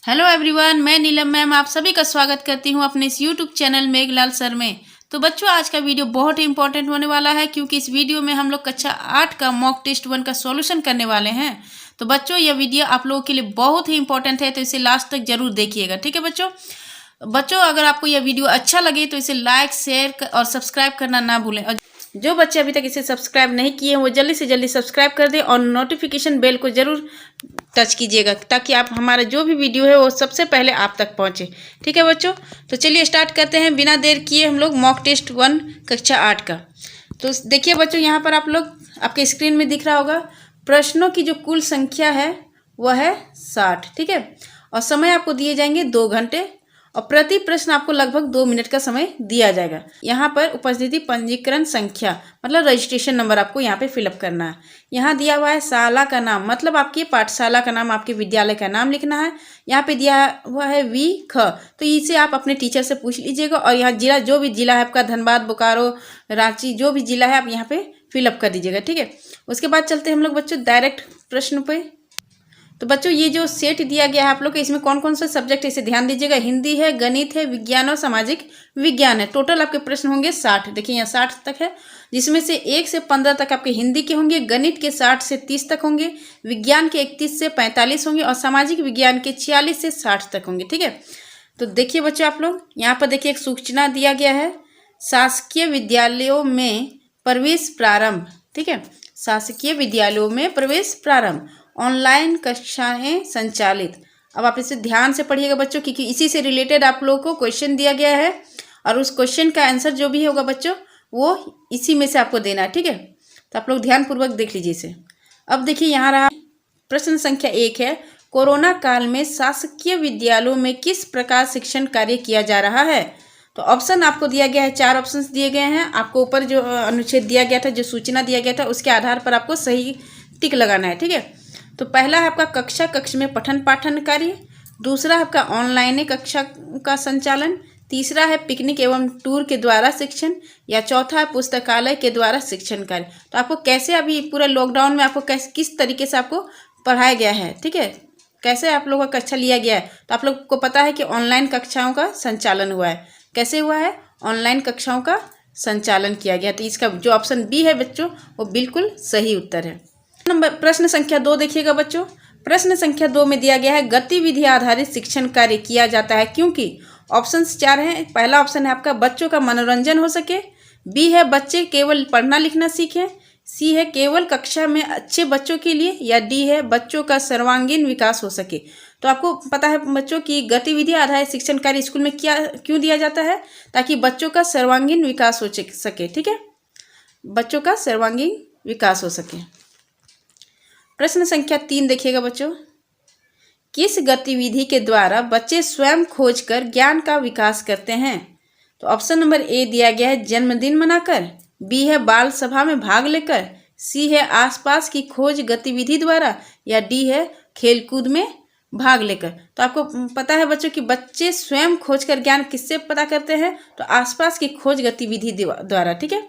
Hello everyone, मैं नीलम ma'am आप सभी का स्वागत करती हूं अपने इस यूट्यूब चैनल मेघलाल सर में। तो बच्चों, आज का वीडियो बहुत ही इंपॉर्टेंट होने वाला है क्योंकि इस वीडियो में हम लोग कक्षा 8 का मॉक टेस्ट 1 का सॉल्यूशन करने वाले हैं। तो बच्चों, यह वीडियो आप लोगों के लिए बहुत ही इंपॉर्टेंट है, तो इसे लास्ट तक जरूर देखिएगा। ठीक है बच्चों, अगर आपको यह वीडियो अच्छा लगे तो इसे लाइक, शेयर और सब्सक्राइब करना ना भूलें। और जो बच्चे अभी तक इसे सब्सक्राइब नहीं किए हैं वो जल्दी से जल्दी सब्सक्राइब कर दें और नोटिफिकेशन बेल को जरूर टच कीजिएगा ताकि आप हमारा जो भी वीडियो है वो सबसे पहले आप तक पहुंचे। ठीक है बच्चों, तो चलिए स्टार्ट करते हैं बिना देर किए हम लोग मॉक टेस्ट 1 कक्षा 8 का। तो देखिए बच्चों, यहाँ पर आप लोग आपके स्क्रीन में दिख रहा होगा प्रश्नों की जो कुल संख्या है वह है 60। ठीक है, और समय आपको दिए जाएंगे 2 घंटे और प्रति प्रश्न आपको लगभग 2 मिनट का समय दिया जाएगा। यहाँ पर उपस्थिति पंजीकरण संख्या मतलब रजिस्ट्रेशन नंबर आपको यहाँ पे फिलअप करना है। यहाँ दिया हुआ है शाला का नाम मतलब आपकी पाठशाला का नाम, आपके विद्यालय का नाम लिखना है। यहाँ पे दिया हुआ है ख, तो इसे आप अपने टीचर से पूछ लीजिएगा। और यहाँ जिला, जो भी जिला है आपका, धनबाद, बोकारो, रांची, जो भी जिला है आप यहाँ पे फिलअप कर दीजिएगा। ठीक है, उसके बाद चलते हैं हम लोग बच्चों डायरेक्ट प्रश्न पे। तो बच्चों, ये जो सेट दिया गया है आप लोग के, इसमें कौन कौन सा सब्जेक्ट है इसे ध्यान दीजिएगा। हिंदी है, गणित है, विज्ञान और सामाजिक विज्ञान है। टोटल आपके प्रश्न होंगे 60। देखिए यहाँ 60 तक है, जिसमें से 1 से 15 तक आपके हिंदी के होंगे, गणित के 60 से 30 तक होंगे, विज्ञान के 31 से 45 होंगे और सामाजिक विज्ञान के 46 से 60 तक होंगे। ठीक है, तो देखिए बच्चों, आप लोग यहाँ पर देखिए एक सूचना दिया गया है, शासकीय विद्यालयों में प्रवेश प्रारंभ। ठीक है, शासकीय विद्यालयों में प्रवेश प्रारंभ, ऑनलाइन कक्षाएं संचालित। अब आप इसे ध्यान से पढ़िएगा बच्चों, क्योंकि इसी से रिलेटेड आप लोगों को क्वेश्चन दिया गया है और उस क्वेश्चन का आंसर जो भी होगा बच्चों वो इसी में से आपको देना है। ठीक है, तो आप लोग ध्यानपूर्वक देख लीजिए इसे। अब देखिए यहाँ रहा प्रश्न संख्या 1 है, कोरोना काल में शासकीय विद्यालयों में किस प्रकार शिक्षण कार्य किया जा रहा है। तो ऑप्शन आपको दिया गया है, 4 ऑप्शंस दिए गए हैं आपको। ऊपर जो अनुच्छेद दिया गया था, जो सूचना दिया गया था, उसके आधार पर आपको सही टिक लगाना है। ठीक है, तो पहला है आपका कक्ष में पठन पाठन कार्य, दूसरा है आपका ऑनलाइन कक्षा का संचालन, तीसरा है पिकनिक एवं टूर के द्वारा शिक्षण, या चौथा है पुस्तकालय के द्वारा शिक्षण कार्य। तो आपको कैसे अभी पूरा लॉकडाउन में आपको किस तरीके से आपको पढ़ाया गया है, ठीक है, कैसे आप लोगों का कक्षा लिया गया है। तो आप लोग को पता है कि ऑनलाइन कक्षाओं का संचालन हुआ है। कैसे हुआ है? ऑनलाइन कक्षाओं का संचालन किया गया। तो इसका जो ऑप्शन बी है बच्चों वो बिल्कुल सही उत्तर है। प्रश्न संख्या 2 देखिएगा बच्चों। प्रश्न संख्या 2 में दिया गया है गतिविधि आधारित शिक्षण कार्य किया जाता है क्योंकि ऑप्शंस 4 हैं। पहला ऑप्शन है आपका बच्चों का मनोरंजन हो सके, बी है बच्चे केवल पढ़ना लिखना सीखें, सी है केवल कक्षा में अच्छे बच्चों के लिए, या डी है बच्चों का सर्वांगीण विकास हो सके। तो आपको पता है बच्चों की गतिविधि आधारित शिक्षण कार्य स्कूल में क्यों दिया जाता है? ताकि बच्चों का सर्वांगीण विकास हो सके। ठीक है, बच्चों का सर्वांगीण विकास हो सके। प्रश्न संख्या 3 देखिएगा बच्चों, किस गतिविधि के द्वारा बच्चे स्वयं खोजकर ज्ञान का विकास करते हैं? तो ऑप्शन नंबर ए दिया गया है जन्मदिन मनाकर, बी है बाल सभा में भाग लेकर, सी है आसपास की खोज गतिविधि द्वारा, या डी है खेलकूद में भाग लेकर। तो आपको पता है बच्चों कि बच्चे स्वयं खोजकर ज्ञान किससे पता करते हैं? तो आसपास की खोज गतिविधि द्वारा। ठीक है,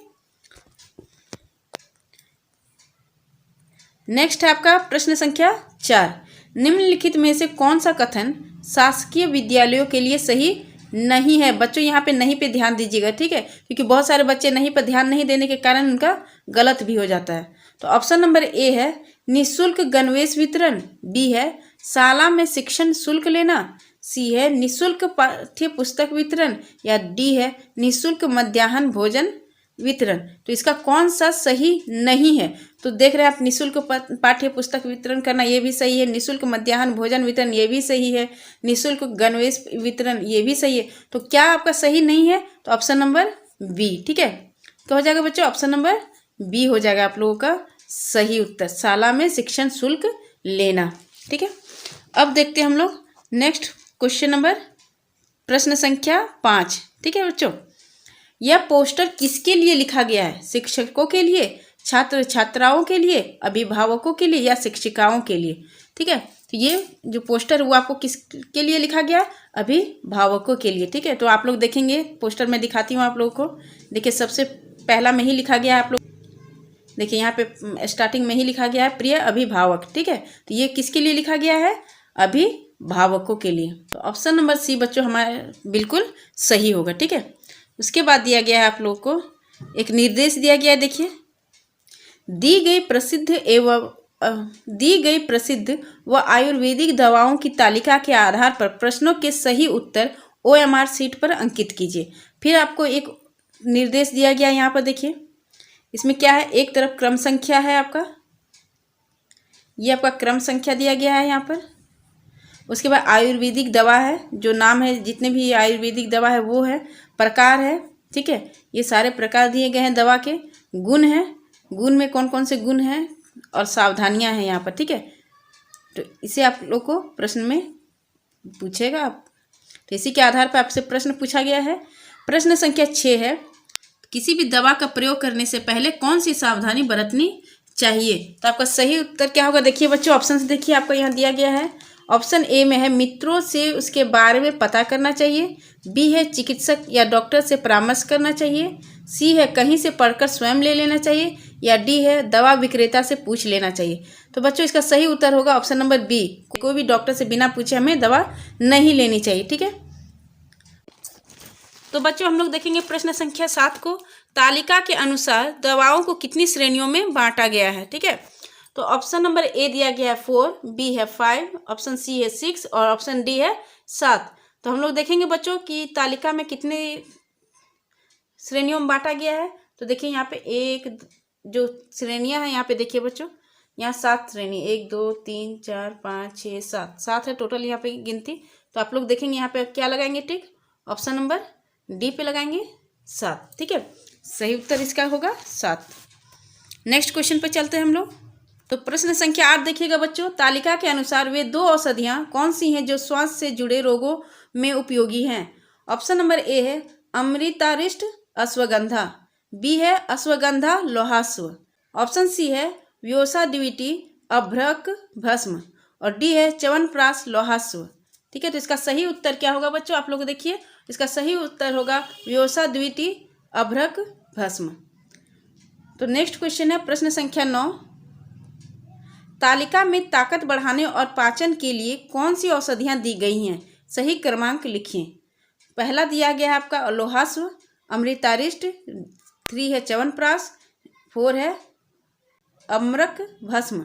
नेक्स्ट है आपका प्रश्न संख्या 4, निम्नलिखित में से कौन सा कथन शासकीय विद्यालयों के लिए सही नहीं है? बच्चों यहाँ पे नहीं पे ध्यान दीजिएगा। ठीक है, क्योंकि बहुत सारे बच्चे नहीं पर ध्यान नहीं देने के कारण उनका गलत भी हो जाता है। तो ऑप्शन नंबर ए है निःशुल्क गणवेश वितरण, बी है शाला में शिक्षण शुल्क लेना, सी है निःशुल्क पाठ्य पुस्तक वितरण, या डी है निःशुल्क मध्याह्न भोजन वितरण। तो इसका कौन सा सही नहीं है? तो देख रहे हैं आप, निःशुल्क पाठ्य पुस्तक वितरण करना ये भी सही है, निःशुल्क मध्याह्न भोजन वितरण ये भी सही है, निःशुल्क गणवेश वितरण ये भी सही है। तो क्या आपका सही नहीं है? तो ऑप्शन नंबर बी। ठीक है, तो हो जाएगा बच्चों ऑप्शन नंबर बी हो जाएगा आप लोगों का सही उत्तर, शाला में शिक्षण शुल्क लेना। ठीक है, अब देखते हैं हम लोग नेक्स्ट क्वेश्चन नंबर प्रश्न संख्या 5। ठीक है बच्चों, यह पोस्टर किसके लिए लिखा गया है? शिक्षकों के लिए, छात्र छात्राओं के लिए, अभिभावकों के लिए, या शिक्षिकाओं के लिए? ठीक है, तो ये जो पोस्टर वो आपको किसके लिए लिखा गया? अभिभावकों के लिए। ठीक है, तो आप लोग देखेंगे पोस्टर में दिखाती हूँ आप लोगों को। देखिए सबसे पहला में ही लिखा गया है, आप लोग देखिए यहाँ पे स्टार्टिंग में ही लिखा गया है प्रिय अभिभावक। ठीक है, तो ये किसके लिए लिखा गया है? अभिभावक भावकों के लिए। तो ऑप्शन नंबर सी बच्चों हमारे बिल्कुल सही होगा। ठीक है, उसके बाद दिया गया है आप लोग को एक निर्देश दिया गया है। देखिए, दी गई प्रसिद्ध व आयुर्वेदिक दवाओं की तालिका के आधार पर प्रश्नों के सही उत्तर OMR शीट पर अंकित कीजिए। फिर आपको एक निर्देश दिया गया है यहाँ पर। देखिए, इसमें क्या है, एक तरफ क्रम संख्या है आपका, ये आपका क्रम संख्या दिया गया है यहाँ पर। उसके बाद आयुर्वेदिक दवा है, जो नाम है जितने भी आयुर्वेदिक दवा है वो है, प्रकार है। ठीक है, ये सारे प्रकार दिए गए हैं दवा के। गुण है, गुण में कौन कौन से गुण हैं और सावधानियां हैं यहाँ पर। ठीक है, तो इसे आप लोग को प्रश्न में पूछेगा आप, तो इसी के आधार पर आपसे प्रश्न पूछा गया है। प्रश्न संख्या 6 है, किसी भी दवा का प्रयोग करने से पहले कौन सी सावधानी बरतनी चाहिए? तो आपका सही उत्तर क्या होगा? देखिए बच्चों, ऑप्शन से देखिए, आपको यहाँ दिया गया है। ऑप्शन ए में है मित्रों से उसके बारे में पता करना चाहिए, बी है चिकित्सक या डॉक्टर से परामर्श करना चाहिए, सी है कहीं से पढ़कर स्वयं ले लेना चाहिए, या डी है दवा विक्रेता से पूछ लेना चाहिए। तो बच्चों इसका सही उत्तर होगा ऑप्शन नंबर बी, कोई भी डॉक्टर से बिना पूछे हमें दवा नहीं लेनी चाहिए। ठीक है, तो बच्चों हम लोग देखेंगे प्रश्न संख्या 7 को। तालिका के अनुसार दवाओं को कितनी श्रेणियों में बांटा गया है? ठीक है, तो ऑप्शन नंबर ए दिया गया है 4, बी है 5, ऑप्शन सी है 6 और ऑप्शन डी है 7। तो हम लोग देखेंगे बच्चों कि तालिका में कितने श्रेणियों में बांटा गया है। तो देखिए यहाँ पे एक जो श्रेणियां हैं, यहाँ पे देखिए बच्चों, यहाँ 7 श्रेणी, 1 2 3 4 5 6 7 है टोटल यहाँ पे गिनती। तो आप लोग देखेंगे यहाँ पे क्या लगाएंगे, टिक, ऑप्शन नंबर डी पे लगाएंगे 7। ठीक है, सही उत्तर इसका होगा 7। नेक्स्ट क्वेश्चन पे चलते हैं हम लोग। तो प्रश्न संख्या 8 देखिएगा बच्चों, तालिका के अनुसार वे 2 औषधियां कौन सी हैं जो श्वास से जुड़े रोगों में उपयोगी हैं? ऑप्शन नंबर ए है अमृतारिष्ट अश्वगंधा, बी है अश्वगंधा लोहास्व, ऑप्शन सी है व्योसा दिविटी अभ्रक भस्म और डी है च्यवनप्राश लोहास्व। ठीक है, तो इसका सही उत्तर क्या होगा बच्चों? आप लोग देखिए, इसका सही उत्तर होगा व्योसा द्विटी अभ्रक भस्म। तो नेक्स्ट क्वेश्चन है प्रश्न संख्या 9, तालिका में ताकत बढ़ाने और पाचन के लिए कौन सी औषधियां दी गई हैं? सही क्रमांक लिखिए। पहला दिया गया है आपका लोहास्व, अमृतारिष्ट, 3 है च्यवनप्राश, 4 है अम्रक भस्म,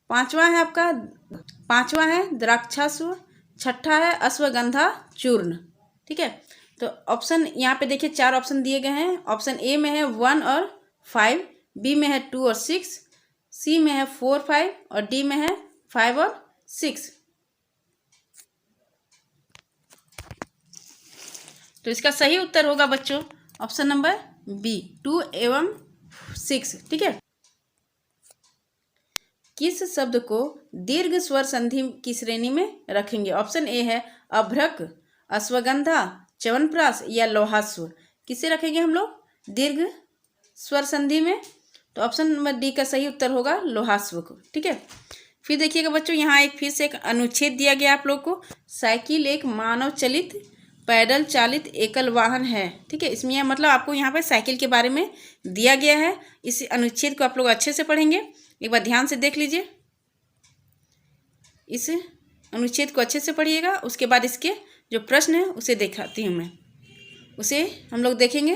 पांचवा है द्राक्षास्व, छठा है अश्वगंधा चूर्ण। ठीक है, तो ऑप्शन यहाँ पे देखिए 4 ऑप्शन दिए गए हैं। ऑप्शन ए में है 1 और 5, बी में है 2 और 6, सी में है 4 5 और डी में है 5 और 6। तो इसका सही उत्तर होगा बच्चों ऑप्शन नंबर बी, 2 एवं 6। ठीक है, किस शब्द को दीर्घ स्वर संधि की श्रेणी में रखेंगे? ऑप्शन ए है अभ्रक, अश्वगंधा, च्यवनप्राश या लोहास्व। किसे रखेंगे हम लोग दीर्घ स्वर संधि में? तो ऑप्शन नंबर डी का सही उत्तर होगा लोहास्व को। ठीक है, फिर देखिएगा बच्चों, यहाँ फिर से एक अनुच्छेद दिया गया आप लोग को। साइकिल एक मानव चलित पैदल चालित एकल वाहन है। ठीक है, इसमें मतलब आपको यहाँ पर साइकिल के बारे में दिया गया है। इस अनुच्छेद को आप लोग अच्छे से पढ़ेंगे, एक बार ध्यान से देख लीजिए, इस अनुच्छेद को अच्छे से पढ़िएगा। उसके बाद इसके जो प्रश्न है उसे दिखाती हूँ मैं, उसे हम लोग देखेंगे।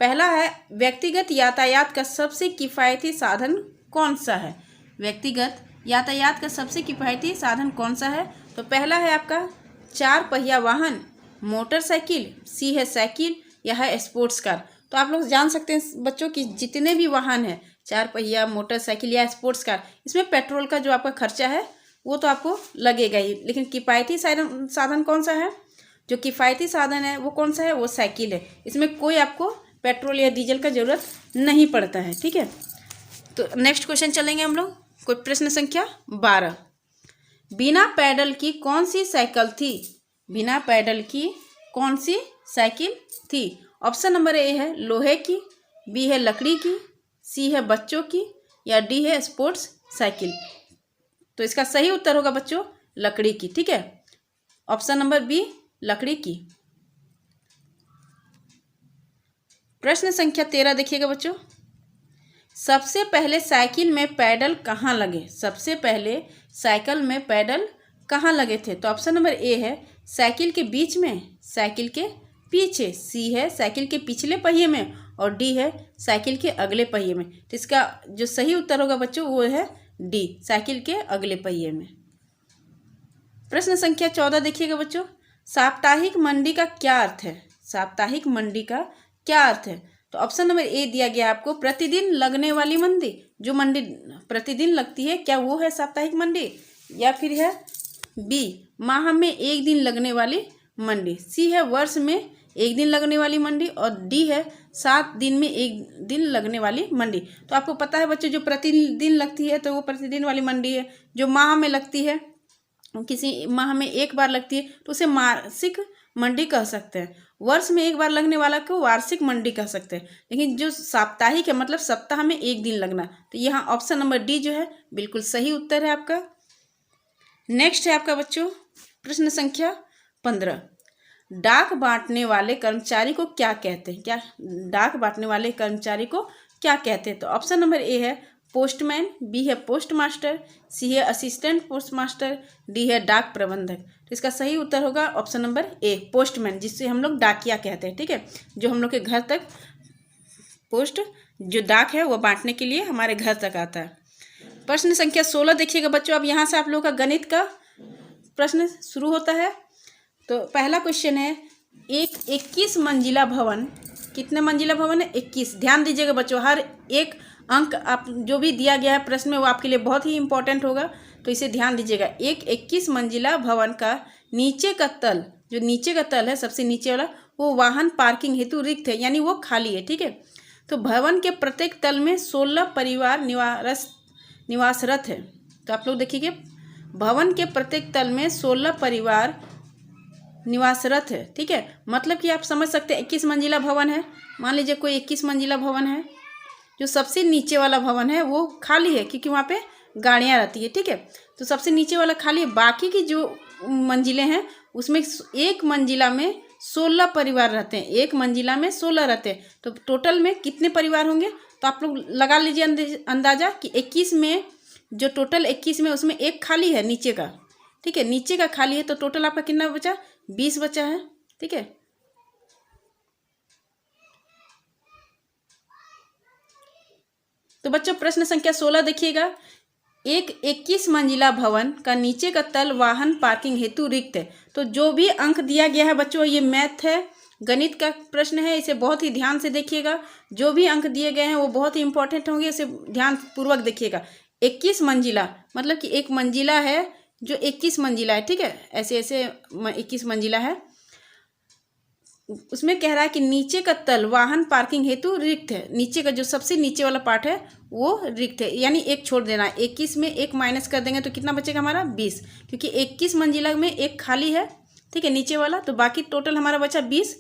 पहला है व्यक्तिगत यातायात का सबसे किफ़ायती साधन कौन सा है? व्यक्तिगत यातायात का सबसे किफ़ायती साधन कौन सा है? तो पहला है आपका 4 पहिया वाहन, मोटरसाइकिल, सी है साइकिल या है स्पोर्ट्स कार। तो आप लोग जान सकते हैं बच्चों कि जितने भी वाहन हैं, 4 पहिया, मोटरसाइकिल या स्पोर्ट्स कार, इसमें पेट्रोल का जो आपका खर्चा है वो तो आपको लगेगा ही, लेकिन किफ़ायती साधन कौन सा है? जो किफ़ायती साधन है वो कौन सा है? वो साइकिल है। इसमें कोई आपको पेट्रोल या डीजल का ज़रूरत नहीं पड़ता है। ठीक है, तो नेक्स्ट क्वेश्चन चलेंगे हम लोग। कोई प्रश्न संख्या 12, बिना पैडल की कौन सी साइकिल थी? बिना पैडल की कौन सी साइकिल थी? ऑप्शन नंबर ए है लोहे की, बी है लकड़ी की, सी है बच्चों की या डी है स्पोर्ट्स साइकिल। तो इसका सही उत्तर होगा बच्चों लकड़ी की। ठीक है, ऑप्शन नंबर बी लकड़ी की। प्रश्न संख्या 13 देखिएगा बच्चों, सबसे पहले साइकिल में पैडल कहाँ लगे? सबसे पहले साइकिल में पैडल कहाँ लगे थे? तो ऑप्शन नंबर ए है साइकिल के बीच में, साइकिल के पीछे, सी है साइकिल के पिछले पहिए में, और डी है साइकिल के अगले पहिए में। तो इसका जो सही उत्तर होगा बच्चों वो है डी, साइकिल के अगले पहिए में। प्रश्न संख्या 14 देखिएगा बच्चों, साप्ताहिक मंडी का क्या अर्थ है? साप्ताहिक मंडी का क्या अर्थ है? तो ऑप्शन नंबर ए दिया गया आपको, प्रतिदिन लगने वाली मंडी। जो मंडी प्रतिदिन लगती है क्या वो है साप्ताहिक मंडी? या फिर है बी माह में एक दिन लगने वाली मंडी, सी है वर्ष में एक दिन लगने वाली मंडी, और डी है 7 दिन में एक दिन लगने वाली मंडी। तो आपको पता है बच्चों, जो प्रतिदिन लगती है तो वो प्रतिदिन वाली मंडी है। जो माह में लगती है, किसी माह में एक बार लगती है तो उसे मासिक मंडी कह सकते हैं। वर्ष में एक बार लगने वाला को वार्षिक मंडी कह सकते हैं। लेकिन जो साप्ताहिक है मतलब सप्ताह में एक दिन लगना, तो यहाँ ऑप्शन नंबर डी जो है बिल्कुल सही उत्तर है आपका। नेक्स्ट है आपका बच्चों प्रश्न संख्या 15, डाक बांटने वाले कर्मचारी को क्या कहते हैं? क्या डाक बांटने वाले कर्मचारी को क्या कहते हैं? तो ऑप्शन नंबर ए है पोस्टमैन, बी है पोस्ट मास्टर, सी है असिस्टेंट पोस्ट मास्टर, डी है डाक प्रबंधक। तो इसका सही उत्तर होगा ऑप्शन नंबर ए पोस्टमैन, जिससे हम लोग डाकिया कहते हैं। ठीक है, जो हम लोग के घर तक पोस्ट जो डाक है वो बांटने के लिए हमारे घर तक आता है। प्रश्न संख्या 16 देखिएगा बच्चों, अब यहाँ से आप लोगों का गणित का प्रश्न शुरू होता है। तो पहला क्वेश्चन है, एक 21 मंजिला भवन, कितने मंजिला भवन है? 21। ध्यान दीजिएगा बच्चों, हर एक अंक आप जो भी दिया गया है प्रश्न में वो आपके लिए बहुत ही इंपॉर्टेंट होगा, तो इसे ध्यान दीजिएगा। एक 21 मंजिला भवन का नीचे का तल, जो नीचे का तल है सबसे नीचे वाला, वो वाहन पार्किंग हेतु रिक्त है, यानी वो खाली है। ठीक है, तो भवन के प्रत्येक तल में 16 परिवार निवासरत है। तो आप लोग देखिए, भवन के प्रत्येक तल में 16 परिवार निवासरत है। ठीक है, मतलब कि आप समझ सकते हैं 21 मंजिला भवन है। मान लीजिए कोई 21 मंजिला भवन है, जो सबसे नीचे वाला भवन है वो खाली है क्योंकि वहाँ पे गाड़ियाँ रहती है। ठीक है, तो सबसे नीचे वाला खाली है, बाकी की जो मंजिलें हैं उसमें एक मंजिला में 16 परिवार रहते हैं, एक मंजिला में 16 रहते हैं। तो टोटल में कितने परिवार होंगे? तो आप लोग लगा लीजिए अंदाजा कि 21 में, जो टोटल 21 में उसमें एक खाली है नीचे का। ठीक है, नीचे का खाली है, तो टोटल आपका कितना बचा? 20 बचा है। ठीक है, तो बच्चों प्रश्न संख्या 16 देखिएगा, एक 21 मंजिला भवन का नीचे का तल वाहन पार्किंग हेतु रिक्त है। तो जो भी अंक दिया गया है बच्चों, ये मैथ है, गणित का प्रश्न है, इसे बहुत ही ध्यान से देखिएगा। जो भी अंक दिए गए हैं वो बहुत ही इंपॉर्टेंट होंगे, इसे ध्यान पूर्वक देखिएगा। 21 मंजिला मतलब कि एक मंजिला है जो 21 मंजिला है। ठीक है, ऐसे ऐसे 21 मंजिला है, उसमें कह रहा है कि नीचे का तल वाहन पार्किंग हेतु रिक्त है। नीचे का जो सबसे नीचे वाला पार्ट है वो रिक्त है, यानी एक छोड़ देना है। 21 में एक माइनस कर देंगे तो कितना बचेगा हमारा? 20, क्योंकि 21 मंजिला में एक खाली है। ठीक है, नीचे वाला, तो बाकी टोटल हमारा बचा 20।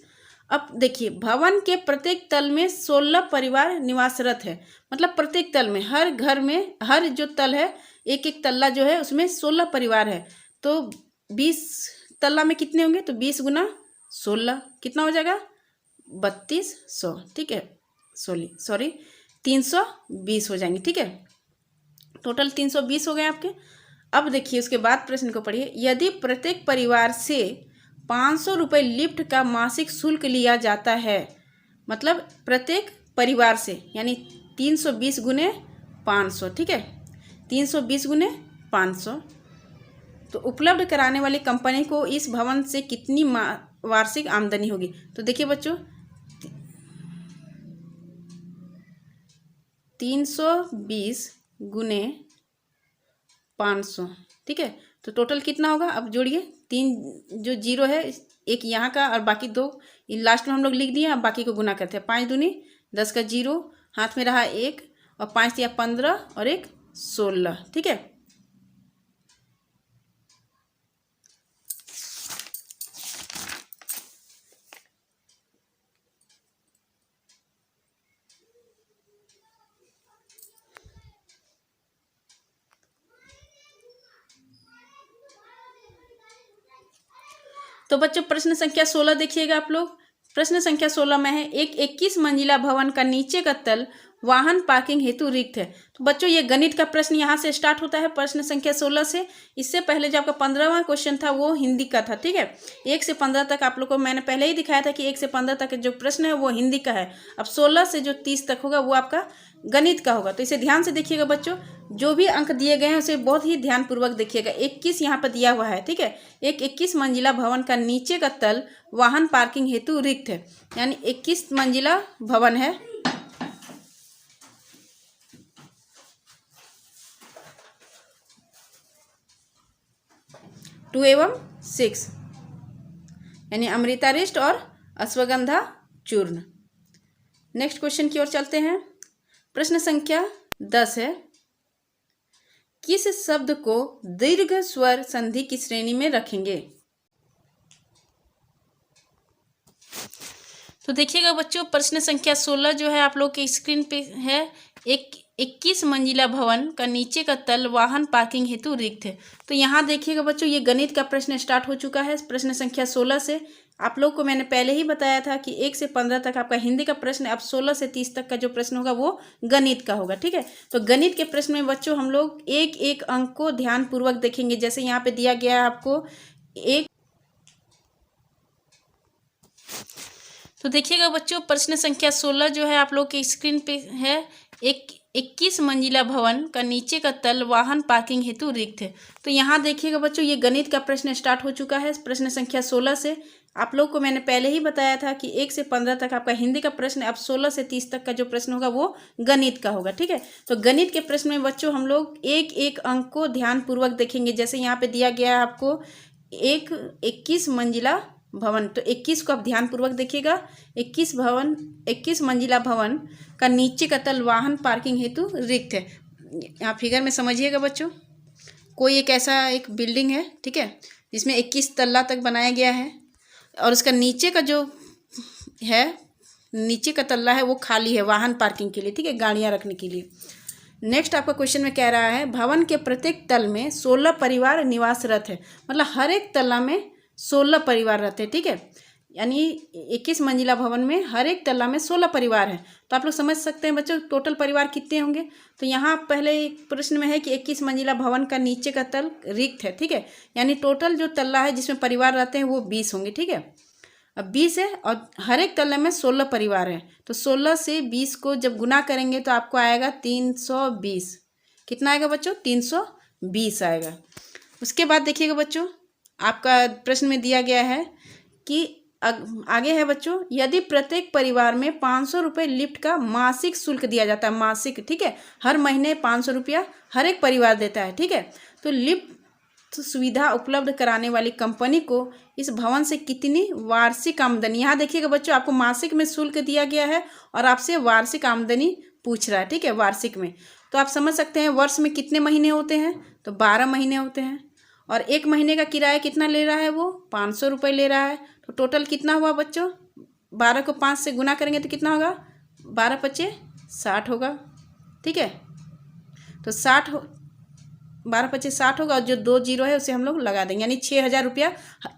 अब देखिए, भवन के प्रत्येक तल में 16 परिवार निवासरत है, मतलब प्रत्येक तल में, हर घर में, हर जो तल है, एक एक तल्ला जो है उसमें 16 परिवार है। तो 20 तल्ला में कितने होंगे? तो 20 गुना 16 कितना हो जाएगा? 3200। ठीक है, सॉरी 320 हो जाएंगे। ठीक है, टोटल 320 हो गए आपके। अब देखिए उसके बाद प्रश्न को पढ़िए, यदि प्रत्येक परिवार से 500 रुपये लिफ्ट का मासिक शुल्क लिया जाता है, मतलब प्रत्येक परिवार से, यानी 320 गुने 500। ठीक है, 320 गुने 500, तो उपलब्ध कराने वाली कंपनी को इस भवन से कितनी वार्षिक आमदनी होगी? तो देखिए बच्चों, 320 गुने 500। ठीक है, तो टोटल कितना होगा? अब जोड़िए, 3 जो जीरो है, एक यहाँ का और बाकी 2 लास्ट में हम लोग लिख दिए। अब बाकी को गुना करते हैं। 5 दूनी 10 का 0, हाथ में रहा 1, और 5 या 15 और 1 16। ठीक है, तो बच्चों प्रश्न संख्या 16 देखिएगा आप लोग। प्रश्न संख्या 16 में है, एक 21 मंजिला भवन का नीचे का तल वाहन पार्किंग हेतु रिक्त है। तो बच्चों ये गणित का प्रश्न यहाँ से स्टार्ट होता है, प्रश्न संख्या 16 से। इससे पहले जो आपका 15वां क्वेश्चन था वो हिंदी का था, ठीक है। 1 से 15 तक आप लोग को मैंने पहले ही दिखाया था कि 1 से 15 तक जो प्रश्न है वो हिंदी का है। अब 16 से जो 30 तक होगा वो आपका गणित का होगा। तो इसे ध्यान से देखिएगा बच्चों, जो भी अंक दिए गए हैं उसे बहुत ही ध्यानपूर्वक देखिएगा। 21 यहाँ पर दिया हुआ है, ठीक है। एक 21 मंजिला भवन का नीचे का तल वाहन पार्किंग हेतु रिक्त है, यानी 21 मंजिला भवन है। टू एवं 6 यानी अमृतारिष्ट और अश्वगंधा चूर्ण। नेक्स्ट क्वेश्चन की ओर चलते हैं। प्रश्न संख्या 10 है, किस शब्द को दीर्घ स्वर संधि की श्रेणी में रखेंगे? तो देखिएगा बच्चों, प्रश्न संख्या 16 जो है आप लोग के स्क्रीन पे है। एक 21 मंजिला भवन का नीचे का तल वाहन पार्किंग हेतु रिक्त है। तो यहाँ देखिएगा बच्चों, ये गणित का प्रश्न स्टार्ट हो चुका है प्रश्न संख्या 16 से। आप लोग को मैंने पहले ही बताया था कि 1 से 15 तक आपका हिंदी का प्रश्न, अब 16 से 30 तक का जो प्रश्न होगा वो गणित का होगा, ठीक है। तो गणित के प्रश्न में बच्चों हम लोग एक एक अंक को ध्यानपूर्वक देखेंगे। जैसे यहाँ पे दिया गया है आपको एक, तो देखिएगा बच्चों, प्रश्न संख्या 16 जो है आप लोग के स्क्रीन पे है। एक 21 मंजिला भवन का नीचे का तल वाहन पार्किंग हेतु रिक्त है। तो यहाँ देखिएगा बच्चों, ये गणित का प्रश्न स्टार्ट हो चुका है प्रश्न संख्या 16 से। आप लोग को मैंने पहले ही बताया था कि 1 से 15 तक आपका हिंदी का प्रश्न, अब 16 से 30 तक का जो प्रश्न होगा वो गणित का होगा, ठीक है। तो गणित के प्रश्न में बच्चों हम लोग एक एक अंक को ध्यानपूर्वक देखेंगे। जैसे यहाँ पे दिया गया है आपको एक 21 मंजिला भवन, तो 21 को आप ध्यानपूर्वक देखिएगा। 21 मंजिला भवन का नीचे का तल वाहन पार्किंग हेतु रिक्त है। यहाँ फिगर में समझिएगा बच्चों, कोई एक ऐसा एक बिल्डिंग है, ठीक है, जिसमें 21 तल्ला तक बनाया गया है और उसका नीचे का जो है, नीचे का तल्ला है वो खाली है वाहन पार्किंग के लिए, ठीक है, गाड़ियाँ रखने के लिए। नेक्स्ट आपका क्वेश्चन में कह रहा है, भवन के प्रत्येक तल में 16 परिवार निवासरत है। मतलब हर एक तल्ला में 16 परिवार रहते हैं, ठीक है। यानी 21 मंजिला भवन में हर एक तल्ला में 16 परिवार हैं। तो आप लोग समझ सकते हैं बच्चों टोटल परिवार कितने होंगे। तो यहाँ पहले एक प्रश्न में है कि 21 मंजिला भवन का नीचे का तल रिक्त है, ठीक है। यानी टोटल जो तल्ला है जिसमें परिवार रहते हैं वो 20 होंगे, ठीक है। अब 20 है और हर एक तल्ले में 16 परिवार हैं। तो 16 से 20 को जब गुना करेंगे तो आपको आएगा 320। कितना आएगा बच्चों? 320 आएगा। उसके बाद देखिएगा बच्चों, आपका प्रश्न में दिया गया है कि आगे है बच्चों, यदि प्रत्येक परिवार में 500 रुपये लिफ्ट का मासिक शुल्क दिया जाता है, मासिक, ठीक है, हर महीने 500 रुपया हर एक परिवार देता है, ठीक है। तो लिफ्ट सुविधा उपलब्ध कराने वाली कंपनी को इस भवन से कितनी वार्षिक आमदनी, यहाँ देखिएगा बच्चों, आपको मासिक में शुल्क दिया गया है और आपसे वार्षिक आमदनी पूछ रहा है, ठीक है, वार्षिक में। तो आप समझ सकते हैं वर्ष में कितने महीने होते हैं, तो 12 महीने होते हैं। और एक महीने का किराया कितना ले रहा है वो? 500 रुपये ले रहा है। तो टोटल कितना हुआ बच्चों? 12 को 5 से गुना करेंगे तो कितना होगा? 12 पचे 60 होगा, ठीक है। तो 12 पचे 60 होगा और जो 2 जीरो है उसे हम लोग लगा देंगे, यानी 6000 रुपया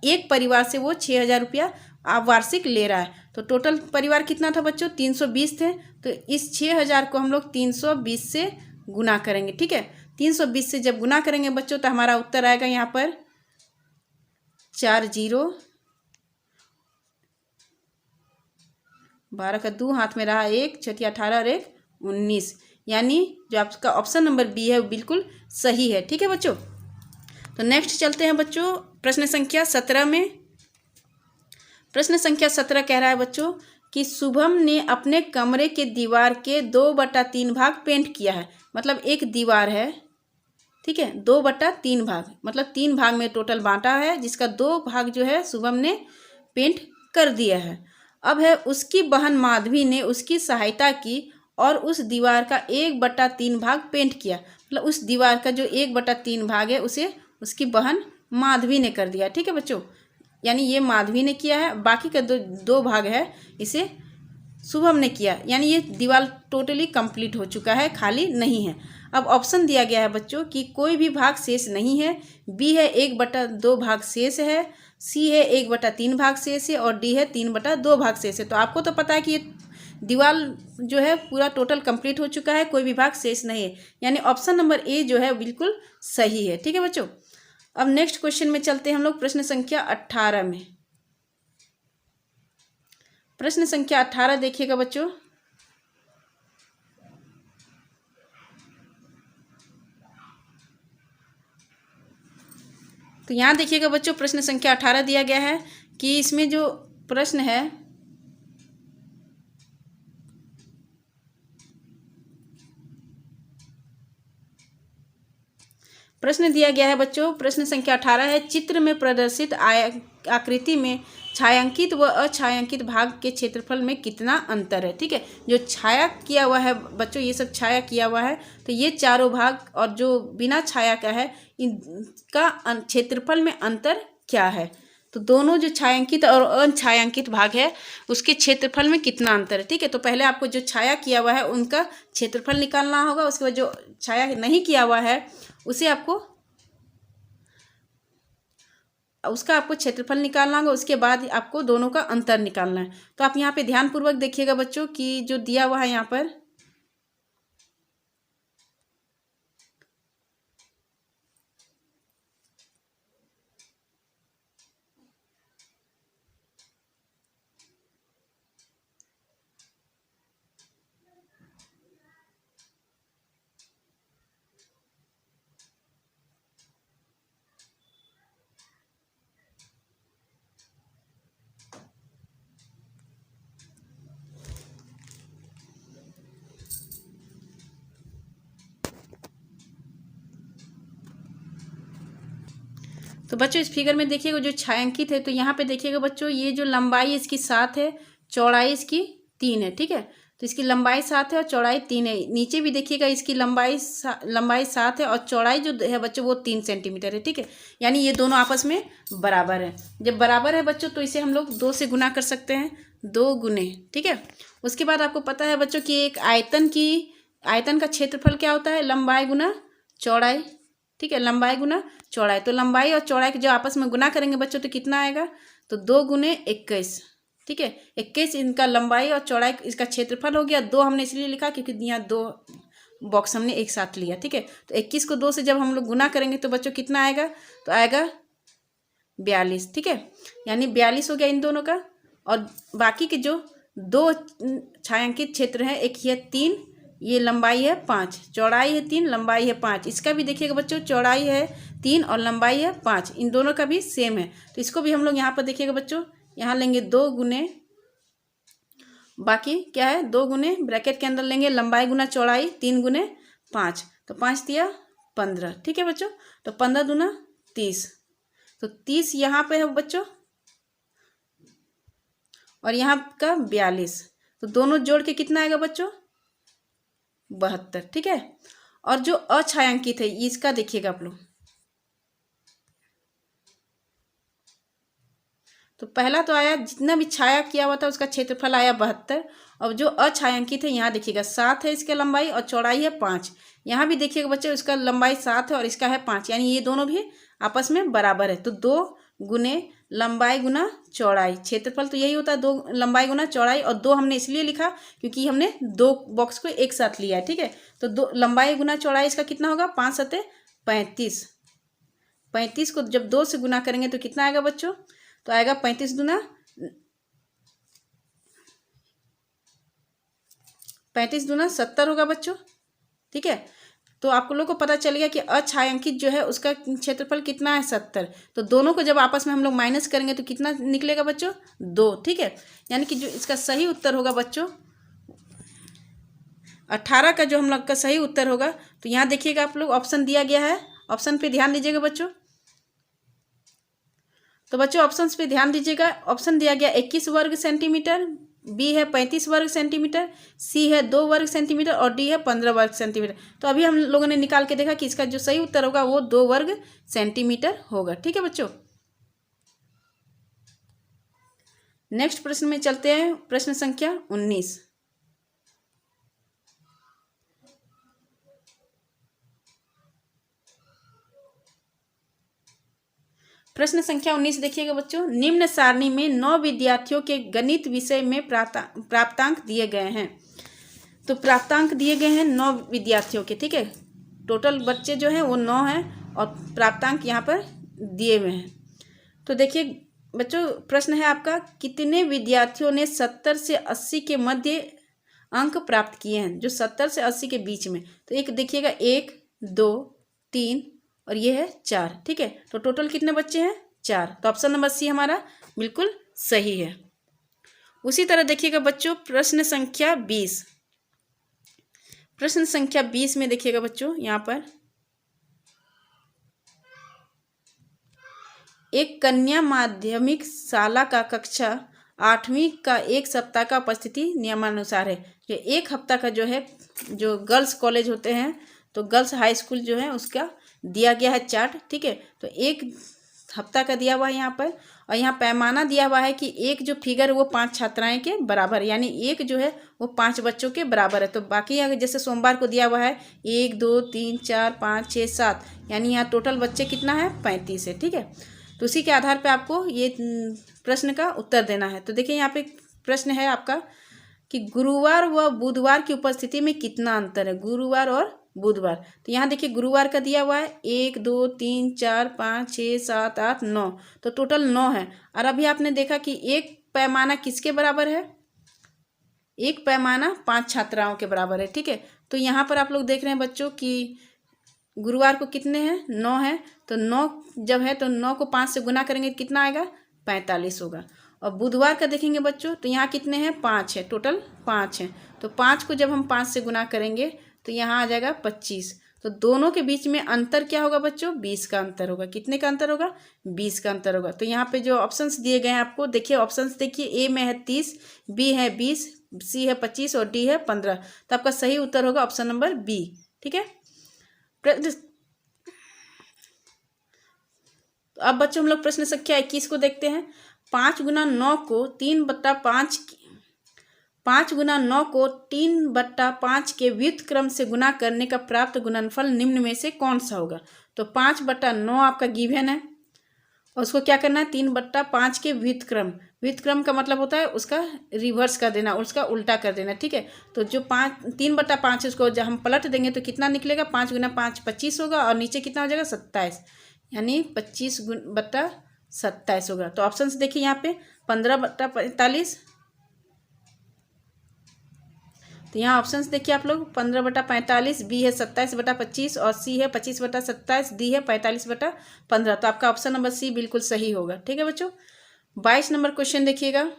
एक परिवार से वो 6000 रुपया आप वार्षिक ले रहा है। तो टोटल परिवार कितना था बच्चों? 320 थे। तो इस 6000 को हम लोग 320 से गुना करेंगे, ठीक है। 320 से जब गुना करेंगे बच्चों तो हमारा उत्तर आएगा यहाँ पर 4 जीरो, 12 का 2 हाथ में रहा 1, 6 18 और 1 19, यानी जो आपका ऑप्शन नंबर बी है वो बिल्कुल सही है, ठीक है बच्चों। तो नेक्स्ट चलते हैं बच्चों प्रश्न संख्या 17 में। प्रश्न संख्या 17 कह रहा है बच्चों कि शुभम ने अपने कमरे के दीवार के 2/3 भाग पेंट किया है। मतलब एक दीवार है, ठीक है, 2/3 भाग, मतलब 3 भाग में टोटल बांटा है, जिसका 2 भाग जो है शुभम ने पेंट कर दिया है। अब है उसकी बहन माधवी ने उसकी सहायता की और उस दीवार का 1/3 भाग पेंट किया। मतलब उस दीवार का जो 1/3 भाग है उसे उसकी बहन माधवी ने कर दिया, ठीक है बच्चों। यानी ये माधवी ने किया है, बाकी का दो भाग है इसे शुभम ने किया, यानी ये दीवार टोटली कंप्लीट हो चुका है, खाली नहीं है। अब ऑप्शन दिया गया है बच्चों कि कोई भी भाग शेष नहीं है, बी है 1/2 भाग शेष है, सी है 1/3 भाग शेष है और डी है 3/2 भाग शेष है। तो आपको तो पता है कि ये दीवार जो है पूरा टोटल कंप्लीट हो चुका है, कोई भी भाग शेष नहीं है, यानी ऑप्शन नंबर ए जो है बिल्कुल सही है। ठीक है बच्चों, अब नेक्स्ट क्वेश्चन में चलते हैं हम लोग प्रश्न संख्या 18 में। प्रश्न संख्या 18 देखिएगा बच्चों। तो यहाँ देखिएगा बच्चों, प्रश्न संख्या 18 दिया गया है कि इसमें जो प्रश्न है, प्रश्न दिया गया है बच्चों, प्रश्न संख्या 18 है, चित्र में प्रदर्शित आकृति में छायांकित व अछायांकित भाग के क्षेत्रफल में कितना अंतर है। ठीक है, जो छाया किया हुआ है बच्चों, ये सब छाया किया हुआ है, तो ये चारों भाग और जो बिना छाया का है इनका क्षेत्रफल में अंतर क्या है। तो दोनों जो छायांकित और अछायांकित भाग है उसके क्षेत्रफल में कितना अंतर है। ठीक है, तो पहले आपको जो छाया किया हुआ है उनका क्षेत्रफल निकालना होगा, उसके बाद जो छाया नहीं किया हुआ है उसे आपको उसका आपको क्षेत्रफल निकालना होगा, उसके बाद आपको दोनों का अंतर निकालना है। तो आप यहाँ पे ध्यानपूर्वक देखिएगा बच्चों कि जो दिया हुआ है यहाँ पर, तो बच्चों इस फिगर में देखिएगा जो छायांकित है, तो यहाँ पे देखिएगा बच्चों, ये जो लंबाई इसकी 7 है, चौड़ाई इसकी 3 है। ठीक है, तो इसकी लंबाई 7 है और चौड़ाई 3 है। नीचे भी देखिएगा इसकी लंबाई 7 है और चौड़ाई जो है बच्चों वो 3 सेंटीमीटर है। ठीक है, यानी ये दोनों आपस में बराबर है। जब बराबर है बच्चों तो इसे हम लोग 2 से गुना कर सकते हैं, 2 गुने। ठीक है, उसके बाद आपको पता है बच्चों कि एक आयतन का क्षेत्रफल क्या होता है, लंबाई गुना चौड़ाई। ठीक है, लंबाई गुना चौड़ाई, तो लंबाई और चौड़ाई के जो आपस में गुना करेंगे बच्चों तो कितना आएगा, तो 2 गुने 21। ठीक है, 21 इनका लंबाई और चौड़ाई इसका क्षेत्रफल हो गया। 2 हमने इसलिए लिखा क्योंकि यहाँ 2 बॉक्स हमने एक साथ लिया। ठीक है, तो 21 को 2 से जब हम लोग गुना करेंगे तो बच्चों कितना आएगा, तो आएगा 42। ठीक है, यानी 42 हो गया इन दोनों का। और बाकी के जो 2 छायांकित क्षेत्र हैं, एक ये 3, ये लंबाई है 5, चौड़ाई है 3, लंबाई है 5। इसका भी देखिएगा बच्चों, चौड़ाई है 3 और लंबाई है 5, इन दोनों का भी सेम है। तो इसको भी हम लोग यहाँ पर देखिएगा बच्चों, यहाँ लेंगे 2 गुने, बाकी क्या है 2 गुने ब्रैकेट के अंदर लेंगे लंबाई गुना चौड़ाई, 3 गुने 5, तो 5 दिया 15। ठीक है बच्चों, तो 15 दूना 30, तो 30 यहाँ पे है बच्चों और यहाँ का 42, तो दोनों जोड़ के कितना आएगा बच्चों, 72। ठीक है, और जो अछायांकित है इसका देखिएगा आप लोग, तो पहला तो आया जितना भी छाया किया हुआ था उसका क्षेत्रफल आया 72, और जो अछायांकित है यहाँ देखिएगा 7 है इसके लंबाई और चौड़ाई है 5। यहाँ भी देखिएगा बच्चे उसका लंबाई 7 है और इसका है 5, यानी ये दोनों भी आपस में बराबर है। तो 2 गुने लंबाई गुना चौड़ाई, क्षेत्रफल तो यही होता है 2 लंबाई गुना चौड़ाई, और 2 हमने इसलिए लिखा क्योंकि हमने 2 बॉक्स को एक साथ लिया है। ठीक है, तो 2 लंबाई गुना चौड़ाई इसका कितना होगा, 5 सते 35। 35 को जब 2 से गुना करेंगे तो कितना आएगा बच्चों, तो आएगा 35 दूना 70 होगा बच्चों। ठीक है, तो आप लोग को पता चल गया कि अछायांकित जो है उसका क्षेत्रफल कितना है, 70। तो दोनों को जब आपस में हम लोग माइनस करेंगे तो कितना निकलेगा बच्चों, 2। ठीक है, यानी कि जो इसका सही उत्तर होगा बच्चों 18 का जो हम लोग का सही उत्तर होगा, तो यहाँ देखिएगा आप लोग ऑप्शन दिया गया है, ऑप्शन पे ध्यान दीजिएगा बच्चों। तो बच्चों ऑप्शंस पे ध्यान दीजिएगा, ऑप्शन दिया गया 21 वर्ग सेंटीमीटर, बी है 35 वर्ग सेंटीमीटर, सी है 2 वर्ग सेंटीमीटर और डी है 15 वर्ग सेंटीमीटर। तो अभी हम लोगों ने निकाल के देखा कि इसका जो सही उत्तर होगा वो 2 वर्ग सेंटीमीटर होगा। ठीक है बच्चों, नेक्स्ट प्रश्न में चलते हैं, प्रश्न संख्या 19। प्रश्न संख्या 19 देखिएगा बच्चों, निम्न सारणी में 9 विद्यार्थियों के गणित विषय में प्राप्तांक दिए गए हैं। तो प्राप्तांक दिए गए हैं 9 विद्यार्थियों के, ठीक है। टोटल बच्चे जो हैं वो 9 हैं और प्राप्तांक यहाँ पर दिए हुए हैं। तो देखिए बच्चों, प्रश्न है आपका, कितने विद्यार्थियों ने 70 से 80 के मध्य अंक प्राप्त किए हैं, जो 70 से 80 के बीच में। तो एक देखिएगा, 1 2 3 और ये है 4, ठीक है। तो टोटल कितने बच्चे हैं, 4। तो ऑप्शन नंबर सी हमारा बिल्कुल सही है। उसी तरह देखिएगा बच्चों, प्रश्न संख्या 20। प्रश्न संख्या 20 में देखिएगा बच्चों, यहाँ पर एक कन्या माध्यमिक शाला का कक्षा 8वीं का एक सप्ताह का उपस्थिति नियमानुसार है। ये एक हफ्ता का जो है, जो गर्ल्स कॉलेज होते हैं तो गर्ल्स हाई स्कूल जो है उसका दिया गया है चार्ट, ठीक है। तो एक हफ्ता का दिया हुआ है यहाँ पर, और यहाँ पैमाना दिया हुआ है कि एक जो फिगर है वो 5 छात्राएं के बराबर है, यानी एक जो है वो 5 बच्चों के बराबर है। तो बाकी अगर जैसे सोमवार को दिया हुआ है 1 2 3 4 5 6 7, यानी यहाँ टोटल बच्चे कितना है, 35 है, ठीक है। तो उसी के आधार पे आपको ये प्रश्न का उत्तर देना है। तो देखिए यहाँ पे प्रश्न है आपका कि गुरुवार व बुधवार की उपस्थिति में कितना अंतर है, गुरुवार और बुधवार। तो यहाँ देखिए गुरुवार का दिया हुआ है 1 2 3 4 5 6 7 8 9, तो टोटल 9 है। और अभी आपने देखा कि एक पैमाना किसके बराबर है, एक पैमाना 5 छात्राओं के बराबर है, ठीक है। तो यहाँ पर आप लोग देख रहे हैं बच्चों कि गुरुवार को कितने हैं, 9 है। तो 9 जब है तो 9 को 5 से गुना करेंगे कितना आएगा, 45 होगा। और बुधवार का देखेंगे बच्चों तो यहाँ कितने हैं, 5 है, टोटल 5 हैं। तो 5 को जब हम 5 से गुना करेंगे तो यहाँ आ जाएगा 25। तो दोनों के बीच में अंतर क्या होगा बच्चों, 20 का अंतर होगा। कितने का अंतर होगा, 20 का अंतर होगा। तो यहाँ पे जो ऑप्शंस दिए गए हैं आपको देखिए, ऑप्शंस देखिए, ए में है 30, बी है 20, सी है 25 और डी है 15। तो आपका सही उत्तर होगा ऑप्शन नंबर बी, ठीक है। तो अब बच्चों हम लोग प्रश्न संख्या 21 को देखते हैं। 5 गुना 9 को 3/5 5 गुना 9 को 3/5 के व्युत्क्रम से गुना करने का प्राप्त गुणनफल निम्न में से कौन सा होगा। तो 5/9 आपका गिवन है और उसको क्या करना है, 3/5 के व्युत्क्रम। व्युत्क्रम का मतलब होता है उसका रिवर्स कर देना, उसका उल्टा कर देना, ठीक है। तो जो 3/5 है उसको जब हम पलट देंगे तो कितना निकलेगा, 5 गुना 5 25 होगा और नीचे कितना हो जाएगा, 27, यानी 25/27 होगा। तो ऑप्शन देखिए यहाँ पे 15/45। तो यहाँ ऑप्शंस देखिए आप लोग, 15/45, बी है 27/25 और सी है 25/27, डी है 45/15। तो आपका ऑप्शन नंबर सी बिल्कुल सही होगा, ठीक है बच्चों। 22 नंबर क्वेश्चन देखिएगा।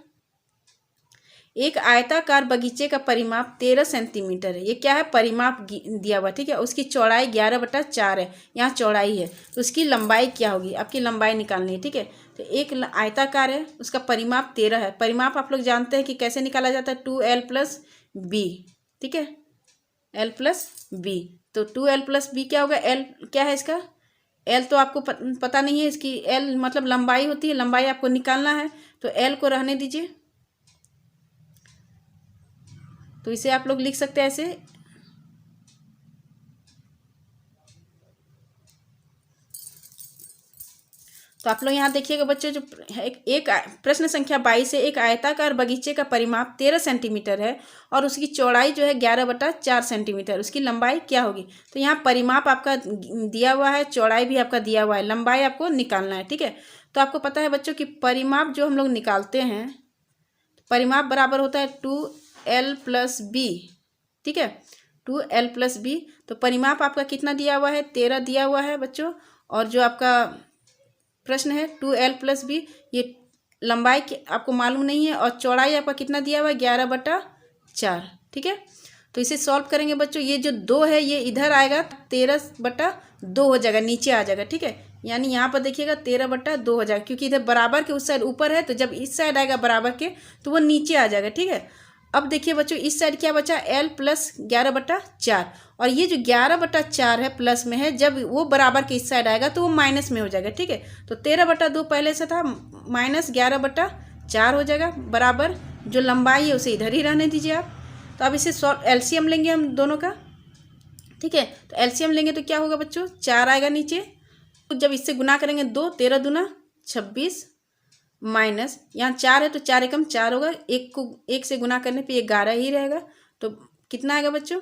एक आयताकार बगीचे का परिमाप 13 सेंटीमीटर है। ये क्या है, परिमाप दिया हुआ, ठीक है। उसकी चौड़ाई 11/4 है, यहाँ चौड़ाई है। तो उसकी लंबाई क्या होगी, आपकी लंबाई निकालनी है, ठीक है। तो एक आयताकार है, उसका परिमाप 13 है। परिमाप आप लोग जानते हैं कि कैसे निकाला जाता है, 2l + b, ठीक है, l + b। तो 2l + b क्या होगा, l क्या है इसका, l तो आपको पता नहीं है, इसकी l मतलब लंबाई होती है, लंबाई आपको निकालना है। तो l को रहने दीजिए, तो इसे आप लोग लिख सकते हैं ऐसे। तो आप लोग यहाँ देखिएगा बच्चों, जो एक प्रश्न संख्या 22 है। एक आयताकार बगीचे का परिमाप 13 सेंटीमीटर है और उसकी चौड़ाई जो है 11/4 सेंटीमीटर, उसकी लंबाई क्या होगी। तो यहाँ परिमाप आपका दिया हुआ है, चौड़ाई भी आपका दिया हुआ है, लंबाई आपको निकालना है, ठीक है। तो आपको पता है बच्चों कि परिमाप जो हम लोग निकालते हैं, परिमाप बराबर होता है 2l + b, ठीक है, 2l + b। तो परिमाप आपका कितना दिया हुआ है, 13 दिया हुआ है बच्चों। और जो आपका प्रश्न है 2l + b, ये लंबाई आपको मालूम नहीं है और चौड़ाई आपका कितना दिया हुआ है, 11/4, ठीक है। तो इसे सॉल्व करेंगे बच्चों, ये जो 2 है ये इधर आएगा, 13/2 हो जाएगा, नीचे आ जाएगा, ठीक है। यानी यहाँ पर देखिएगा 13/2 हो जाएगा, क्योंकि इधर बराबर के उस साइड ऊपर है, तो जब इस साइड आएगा बराबर के तो वो नीचे आ जाएगा, ठीक है। अब देखिए बच्चों, इस साइड क्या बचा, l + 11/4, और ये जो 11/4 है प्लस में है, जब वो बराबर के इस साइड आएगा तो वो माइनस में हो जाएगा, ठीक है। तो 13/2 पहले से था, -11/4 हो जाएगा, बराबर जो लंबाई है उसे इधर ही रहने दीजिए आप। तो अब इसे एलसीएम लेंगे हम दोनों का, ठीक है। तो एलसीएम लेंगे तो क्या होगा बच्चों, 4 आएगा नीचे। तो जब इससे गुना करेंगे 2, 13 दूना 26 माइनस, यहाँ 4 है तो 4 एकम 4 होगा, एक को 1 से गुना करने पे 11 ही रहेगा। तो कितना आएगा बच्चों?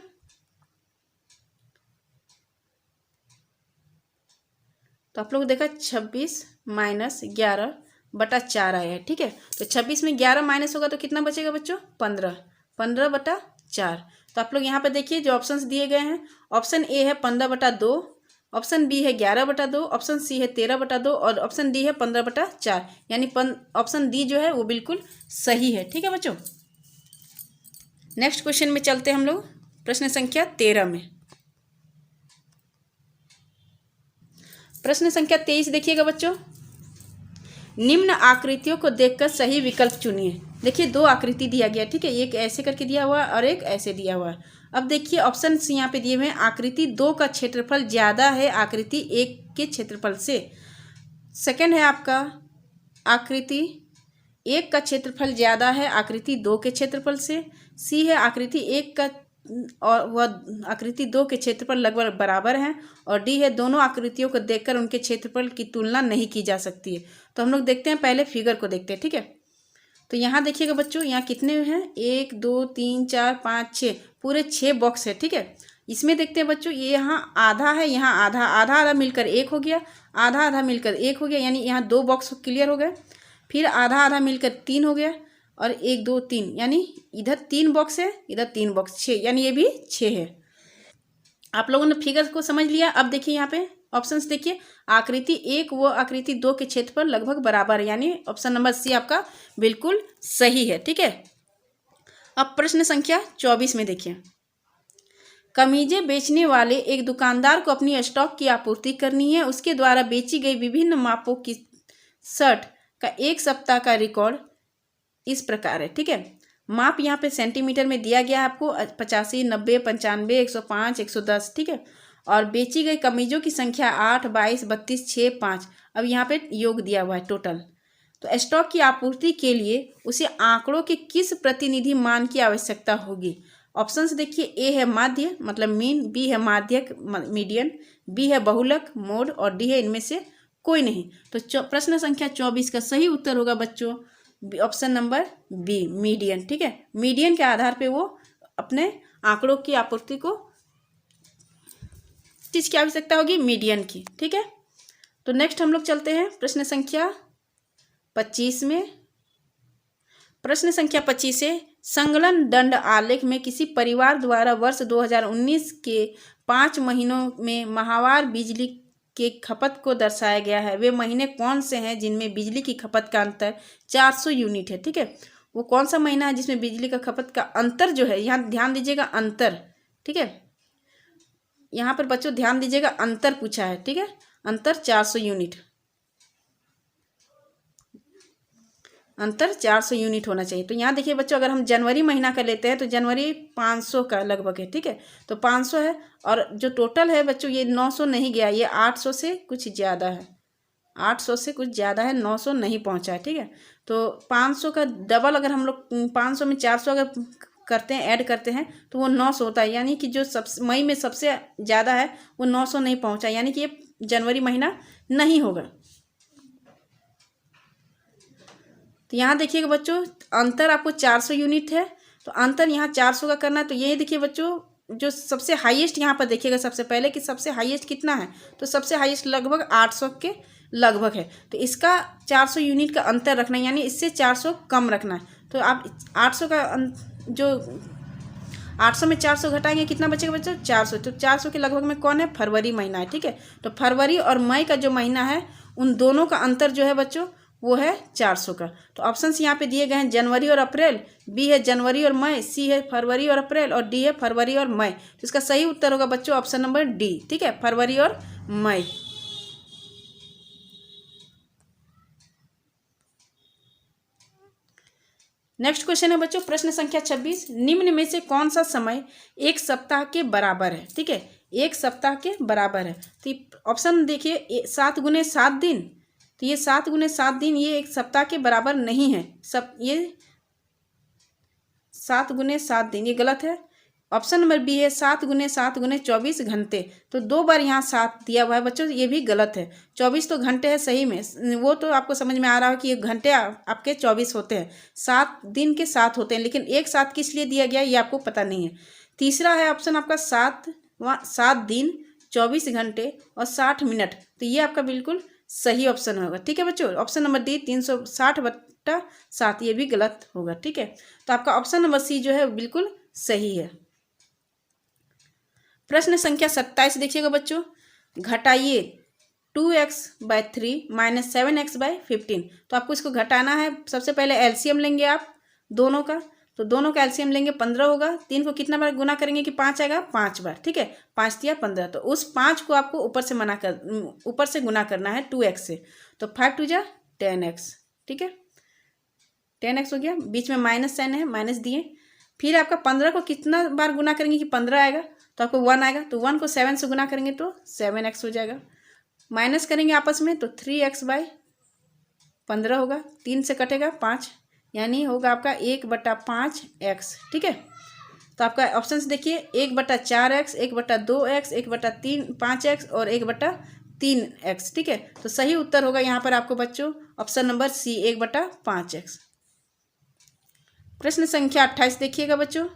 तो आप लोग देखा 26 माइनस 11 बटा 4 आया है। ठीक है, तो 26 में 11 माइनस होगा तो कितना बचेगा बच्चों? 15, 15 बटा 4। तो आप लोग यहाँ पे देखिए जो ऑप्शंस दिए गए हैं, ऑप्शन ए है 15 बटा 2, ऑप्शन बी है 11 बटा 2, ऑप्शन सी है 13 बटा 2 और ऑप्शन डी है 15 बटा 4, यानी ऑप्शन डी जो है वो बिल्कुल सही है। ठीक है बच्चों, नेक्स्ट क्वेश्चन में चलते हैं हम लोग, प्रश्न संख्या 13 में। प्रश्न संख्या 23 देखिएगा बच्चों, निम्न आकृतियों को देखकर सही विकल्प चुनिए। देखिए दो आकृति दिया गया, ठीक है, एक ऐसे करके दिया हुआ और एक ऐसे दिया हुआ। अब देखिए ऑप्शन यहाँ पे दिए हुए हैं, आकृति 2 का क्षेत्रफल ज़्यादा है आकृति 1 के क्षेत्रफल से। सेकंड है आपका, आकृति 1 का क्षेत्रफल ज़्यादा है आकृति 2 के क्षेत्रफल से। सी है आकृति 1 का और वह आकृति 2 के क्षेत्रफल लगभग बराबर हैं। और डी है दोनों आकृतियों को देखकर उनके क्षेत्रफल की तुलना नहीं की जा सकती है। तो हम लोग देखते हैं, पहले फिगर को देखते हैं। ठीक है, तो यहाँ देखिएगा बच्चों, यहाँ कितने हैं? 1 2 3 4 5 6, पूरे 6 बॉक्स है। ठीक है, इसमें देखते हैं बच्चों, ये यहाँ आधा है, यहाँ आधा, आधा आधा मिलकर 1 हो गया, आधा आधा मिलकर 1 हो गया, यानी यहाँ 2 बॉक्स क्लियर हो गए। फिर आधा आधा मिलकर 3 हो गया और 1 2 3, यानी इधर 3 बॉक्स है, इधर 3 बॉक्स, 6, यानी ये भी 6 है। आप लोगों ने फिगर को समझ लिया। अब देखिए यहाँ पे ऑप्शंस देखिए, आकृति 1 व आकृति 2 के क्षेत्रफल लगभग बराबर है, यानी ऑप्शन नंबर सी आपका बिल्कुल सही है। ठीक है, अब प्रश्न संख्या 24 में देखिए, कमीजें बेचने वाले एक दुकानदार को अपनी स्टॉक की आपूर्ति करनी है। उसके द्वारा बेची गई विभिन्न मापों की शर्ट का 1 सप्ताह का रिकॉर्ड इस प्रकार है। ठीक है, माप यहाँ पे सेंटीमीटर में दिया गया है आपको, 85 90 95 105 110। ठीक है, और बेची गई कमीजों की संख्या 8 22 32 6 5। अब यहाँ पे योग दिया हुआ है टोटल। तो स्टॉक की आपूर्ति के लिए उसे आंकड़ों के किस प्रतिनिधि मान की आवश्यकता होगी? ऑप्शंस देखिए, ए है माध्य मतलब मीन, बी है माध्यक मीडियन, बी है बहुलक मोड और डी है इनमें से कोई नहीं। तो प्रश्न संख्या 24 का सही उत्तर होगा बच्चों ऑप्शन नंबर बी, मीडियन। ठीक है, मीडियन के आधार पे वो अपने आंकड़ों की आपूर्ति को चीज की आवश्यकता होगी, मीडियन की। ठीक है, तो नेक्स्ट हम लोग चलते हैं प्रश्न संख्या 25 में। प्रश्न संख्या 25 है, संकलन दंड आलेख में किसी परिवार द्वारा वर्ष 2019 के 5 महीनों में माहवार बिजली के खपत को दर्शाया गया है। वे महीने कौन से हैं जिनमें बिजली की खपत का अंतर 400 यूनिट है? ठीक है, वो कौन सा महीना है जिसमें बिजली का खपत का अंतर जो है, यहाँ ध्यान दीजिएगा अंतर। ठीक है, यहाँ पर बच्चों ध्यान दीजिएगा, अंतर पूछा है। ठीक है, अंतर 400 यूनिट, अंतर 400 यूनिट होना चाहिए। तो यहाँ देखिए बच्चों, अगर हम जनवरी महीना का लेते हैं तो जनवरी 500 का लगभग है। ठीक है, तो 500 है और जो टोटल है बच्चों ये 900 नहीं गया, ये 800 से कुछ ज़्यादा है, 800 से कुछ ज़्यादा है, 900 नहीं पहुँचा है। ठीक है, तो 500 का डबल अगर हम लोग 500 में 400 अगर करते हैं, ऐड करते हैं तो वो 900 होता है, यानी कि जो मई में सबसे ज़्यादा है वो 900 नहीं पहुँचा, यानी कि ये जनवरी महीना नहीं होगा। तो यहाँ देखिएगा बच्चों, अंतर आपको 400 यूनिट है, तो अंतर यहाँ 400 का करना है। तो ये देखिए बच्चों, जो सबसे हाईएस्ट यहाँ पर देखिएगा सबसे पहले कि सबसे हाईएस्ट कितना है, तो सबसे हाईएस्ट लगभग 800 के लगभग है। तो इसका 400 यूनिट का अंतर रखना है, यानी इससे 400 कम रखना है। तो आप 800 का जो 800 में 400 घटाएंगे कितना बचेगा बच्चों? 400। तो 400 के लगभग में कौन है? फरवरी महीना है। ठीक है, तो फरवरी और मई का जो महीना है उन दोनों का अंतर जो है बच्चों वो है 400 का। तो ऑप्शंस यहाँ पे दिए गए हैं, जनवरी और अप्रैल, बी है जनवरी और मई, सी है फरवरी और अप्रैल और डी है फरवरी और मई। तो इसका सही उत्तर होगा बच्चों ऑप्शन नंबर डी। ठीक है, फरवरी और मई। नेक्स्ट क्वेश्चन है बच्चों प्रश्न संख्या 26, निम्न में से कौन सा समय 1 सप्ताह के बराबर है? ठीक है, 1 सप्ताह के बराबर है। तो ऑप्शन देखिए, 7 गुने 7 दिन, तो ये 7 गुने 7 दिन ये 1 सप्ताह के बराबर नहीं है। ये 7 गुने 7 दिन ये गलत है। ऑप्शन नंबर बी है 7 × 7 × 24 घंटे। तो 2 बार यहाँ 7 दिया हुआ है बच्चों, ये भी गलत है। 24 तो घंटे है सही में, वो तो आपको समझ में आ रहा है कि ये घंटे आपके 24 होते हैं, 7 दिन के 7 होते हैं, लेकिन एक 7 किस लिए दिया गया ये आपको पता नहीं है। तीसरा है ऑप्शन आपका 7 दिन 24 घंटे और 60 मिनट, तो ये आपका बिल्कुल सही ऑप्शन होगा। ठीक है बच्चों, ऑप्शन नंबर डी 360/7 ये भी गलत होगा। ठीक है, तो आपका ऑप्शन नंबर सी जो है बिल्कुल सही है। प्रश्न संख्या 27 देखिएगा बच्चों, घटाइए 2x/3 - 7x/15। तो आपको इसको घटाना है। सबसे पहले एलसीएम लेंगे आप दोनों का, तो दोनों का एलसीएम लेंगे 15 होगा। 3 को कितना बार गुना करेंगे कि 5 आएगा, 5 बार। ठीक है, 5 दिया 15, तो उस 5 को आपको ऊपर से गुना करना है 2x से। तो 5 2 जा 10x। ठीक है, 10x हो गया, बीच में माइनस साइन है, माइनस दिए। फिर आपका 15 को कितना बार गुना करेंगे कि 15 आएगा, तो आपको 1 आएगा। तो 1 को 7 से गुना करेंगे तो 7x हो जाएगा। माइनस करेंगे आपस में तो 3x/15 होगा। 3 से कटेगा 5, यानी होगा आपका 1/5x। ठीक है, तो आपका ऑप्शन देखिए 1/4x, 1/2x, 1/5x और 1/3x। ठीक है, तो सही उत्तर होगा यहाँ पर आपको बच्चों ऑप्शन नंबर सी 1/5x। प्रश्न संख्या 28 देखिएगा बच्चों,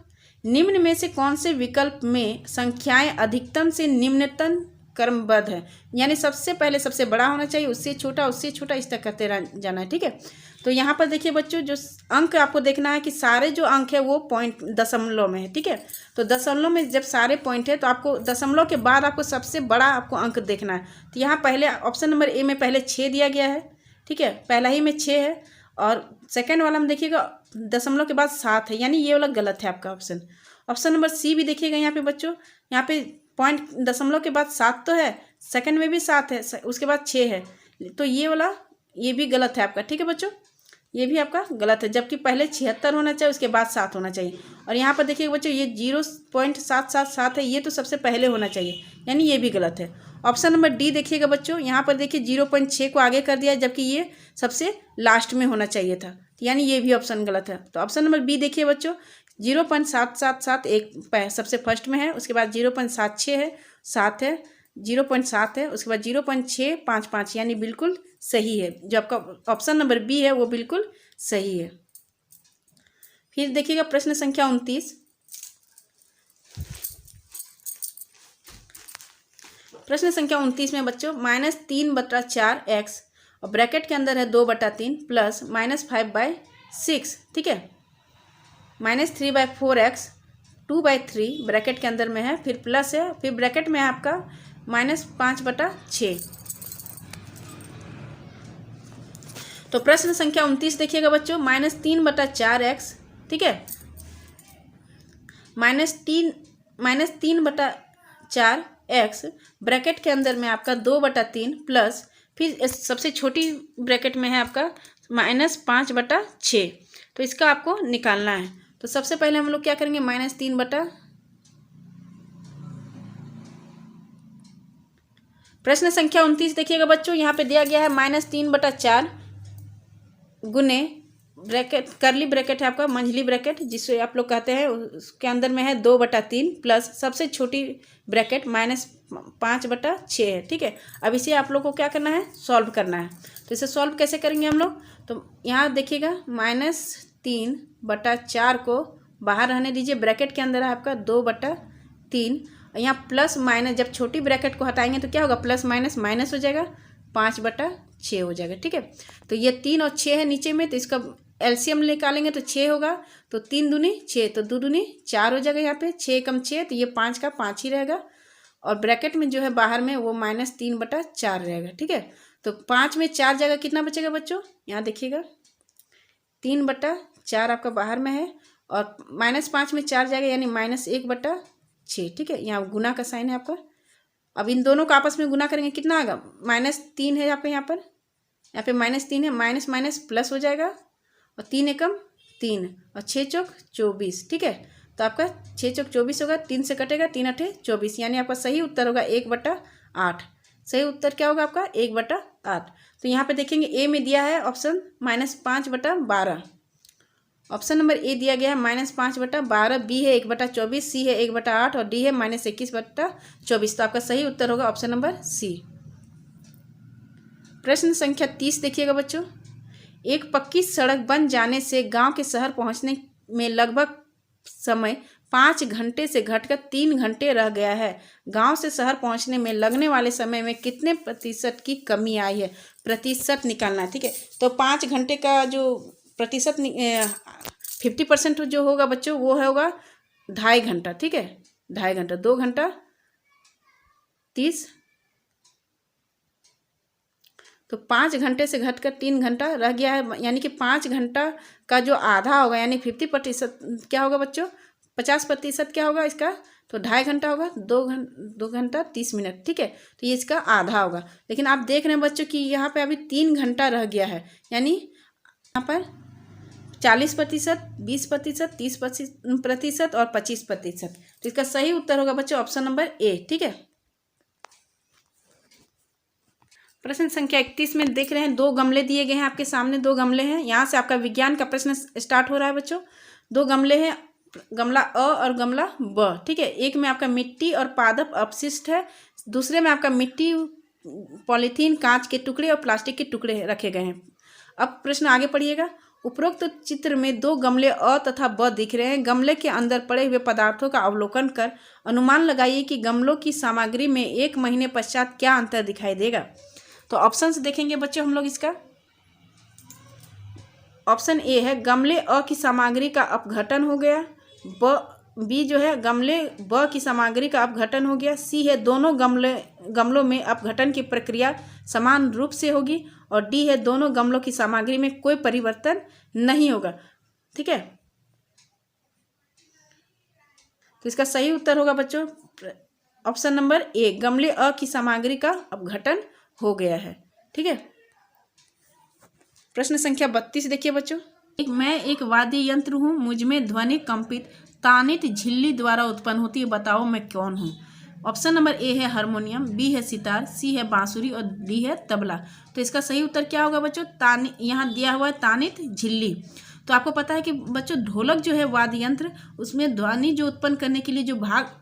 निम्न में से कौन से विकल्प में संख्याएं अधिकतम से निम्नतम क्रमबद्ध है, यानी सबसे पहले सबसे बड़ा होना चाहिए, उससे छोटा इस तक करते जाना है। ठीक है, तो यहाँ पर देखिए बच्चों, जो अंक आपको देखना है कि सारे जो अंक है वो पॉइंट दशमलव में है। ठीक है, तो दशमलव में जब सारे पॉइंट है तो आपको दशमलव के बाद आपको सबसे बड़ा आपको अंक देखना है। तो यहाँ पहले ऑप्शन नंबर ए में पहले 6 दिया गया है। ठीक है, पहला ही में 6 है, और सेकेंड वाला में देखिएगा दशमलव के बाद 7 है, यानी ये वाला गलत है आपका ऑप्शन। ऑप्शन नंबर सी भी देखिएगा यहाँ पे बच्चों, यहाँ पे पॉइंट दशमलव के बाद 7 तो है, सेकंड में भी 7 है, उसके बाद 6 है, तो ये वाला ये भी गलत है आपका। ठीक है बच्चों, ये भी आपका गलत है, जबकि पहले 76 होना चाहिए, उसके बाद 7 होना चाहिए। और यहाँ पर देखिए बच्चों ये 0.777 है, ये तो सबसे पहले होना चाहिए, यानी ये भी गलत है। ऑप्शन नंबर डी देखिएगा बच्चों, यहाँ पर देखिए 0.6 को आगे कर दिया है, जबकि ये सबसे लास्ट में होना चाहिए था, यानी ये भी ऑप्शन गलत है। तो ऑप्शन नंबर बी देखिए बच्चों, 0.777 एक सबसे फर्स्ट में है, उसके बाद 0.76 है, 7 है, 0.7 है, उसके बाद 0.655, यानी बिल्कुल सही है। जो आपका ऑप्शन नंबर बी है वो बिल्कुल सही है। फिर देखिएगा प्रश्न संख्या 29, प्रश्न संख्या 29 में बच्चों -3/4x और ब्रैकेट के अंदर है 2/3 प्लस -5/6। ठीक है, -3/4x 2/3 ब्रैकेट के अंदर में है, फिर प्लस है, फिर ब्रैकेट में है आपका -5/6। तो प्रश्न संख्या 29 देखिएगा बच्चों, -3/4x। ठीक है, -3/4x ब्रैकेट के अंदर में आपका 2/3 प्लस, फिर सबसे छोटी ब्रैकेट में है आपका -5/6। तो इसका आपको निकालना है। तो सबसे पहले हम लोग क्या करेंगे, प्रश्न संख्या 29 देखिएगा बच्चों, यहाँ पे दिया गया है -3/4 गुने ब्रैकेट, करली ब्रैकेट है आपका मंझली ब्रैकेट जिसे आप लोग कहते हैं, उसके अंदर में है 2/3 प्लस सबसे छोटी ब्रैकेट -5/6 है। ठीक है, अब इसे आप लोग को क्या करना है, सॉल्व करना है। तो इसे सॉल्व कैसे करेंगे हम लोग, तो यहाँ देखिएगा -3/4 को बाहर रहने दीजिए, ब्रैकेट के अंदर है आपका 2/3, यहाँ प्लस माइनस, जब छोटी ब्रैकेट को हटाएंगे तो क्या होगा, प्लस माइनस माइनस हो जाएगा, 5/6 हो जाएगा। ठीक है, तो ये 3 और 6 है नीचे में, तो इसका एलसीएम निकालेंगे तो 6 होगा, तो 3 दूनी 6, तो 2 दूनी 4 हो जाएगा। यहाँ पे 6 कम 6, तो ये 5 का 5 ही रहेगा, और ब्रैकेट में जो है बाहर में वो -3/4 रहेगा। ठीक है, तो 5 में 4 जगह कितना बचेगा बच्चों, यहाँ देखिएगा 3/4 आपका बाहर में है, और -5 में 4 जाएगा, यानी -1/6। ठीक है, यहाँ गुना का साइन है आपका। अब इन दोनों को आपस में गुना करेंगे, कितना आएगा, -3 है यहाँ पे -3 है, माइनस माइनस प्लस हो जाएगा, और 3 एकम 3 और 6 चौक 24। ठीक है, तो आपका 6 चौक 24 होगा, 3 से कटेगा, 3 8 24, यानी आपका सही उत्तर होगा 1/8। सही उत्तर क्या होगा आपका, 1/8। तो यहाँ पे देखेंगे ए में दिया है ऑप्शन -5/12, ऑप्शन नंबर ए दिया गया है -5/12, बी है 1/24, सी है 1/8 और डी है -21/24। तो आपका सही उत्तर होगा ऑप्शन नंबर सी। प्रश्न संख्या 30 देखिएगा बच्चों। एक पक्की सड़क बन जाने से गांव के शहर पहुंचने में लगभग समय 5 घंटे से घटकर 3 घंटे रह गया है। गांव से शहर पहुंचने में लगने वाले समय में कितने प्रतिशत की कमी आई है? प्रतिशत निकालना है, ठीक है। तो 5 घंटे का जो प्रतिशत 50% जो होगा बच्चों वो होगा 2.5 घंटा, ठीक है। 2.5 घंटा, 2 घंटा 30, तो 5 घंटे से घटकर 3 घंटा रह गया है, यानी कि 5 घंटा का जो आधा होगा यानी 50% क्या होगा बच्चों? 50% क्या होगा इसका? तो 2.5 घंटा होगा, 2 घंटा 30 मिनट, ठीक है। तो ये इसका आधा होगा। लेकिन आप देख रहे हैं बच्चों कि यहाँ पे अभी 3 घंटा रह गया है, यानी यहाँ पर 40%, 20%, 30% और 25%। तो इसका सही उत्तर होगा बच्चों ऑप्शन नंबर ए, ठीक है। प्रश्न संख्या 31 में देख रहे हैं 2 गमले दिए गए हैं आपके सामने, 2 गमले हैं। यहाँ से आपका विज्ञान का प्रश्न स्टार्ट हो रहा है बच्चों। 2 गमले हैं, गमला अ और गमला ब, ठीक है। एक में आपका मिट्टी और पादप अपशिष्ट है, दूसरे में आपका मिट्टी, पॉलीथीन, कांच के टुकड़े और प्लास्टिक के टुकड़े रखे गए हैं। अब प्रश्न आगे पढ़िएगा। उपरोक्त चित्र में 2 गमले अ तथा ब दिख रहे हैं। गमले के अंदर पड़े हुए पदार्थों का अवलोकन कर अनुमान लगाइए कि गमलों की सामग्री में 1 महीने पश्चात क्या अंतर दिखाई देगा। तो ऑप्शंस देखेंगे बच्चों हम लोग इसका। ऑप्शन ए है गमले अ की सामग्री का अपघटन हो गया, बी जो है गमले ब की सामग्री का अपघटन हो गया, सी है दोनों गमलों में अपघटन की प्रक्रिया समान रूप से होगी और डी है दोनों गमलों की सामग्री में कोई परिवर्तन नहीं होगा, ठीक है। तो इसका सही उत्तर होगा बच्चों ऑप्शन नंबर ए, गमले अ की सामग्री का अपघटन हो गया है, ठीक है। प्रश्न संख्या 32 देखिए बच्चों। मैं एक वाद्य यंत्र हूँ, मुझमें ध्वनि कंपित तानित झिल्ली द्वारा उत्पन्न होती है, बताओ मैं कौन हूँ। ऑप्शन नंबर ए है हारमोनियम, बी है सितार, सी है बांसुरी और डी है तबला। तो इसका सही उत्तर क्या होगा बच्चों? यहाँ दिया हुआ है तानित झिल्ली। तो आपको पता है कि बच्चों ढोलक जो है वाद्य यंत्र, उसमें ध्वनि जो उत्पन्न करने के लिए जो भाग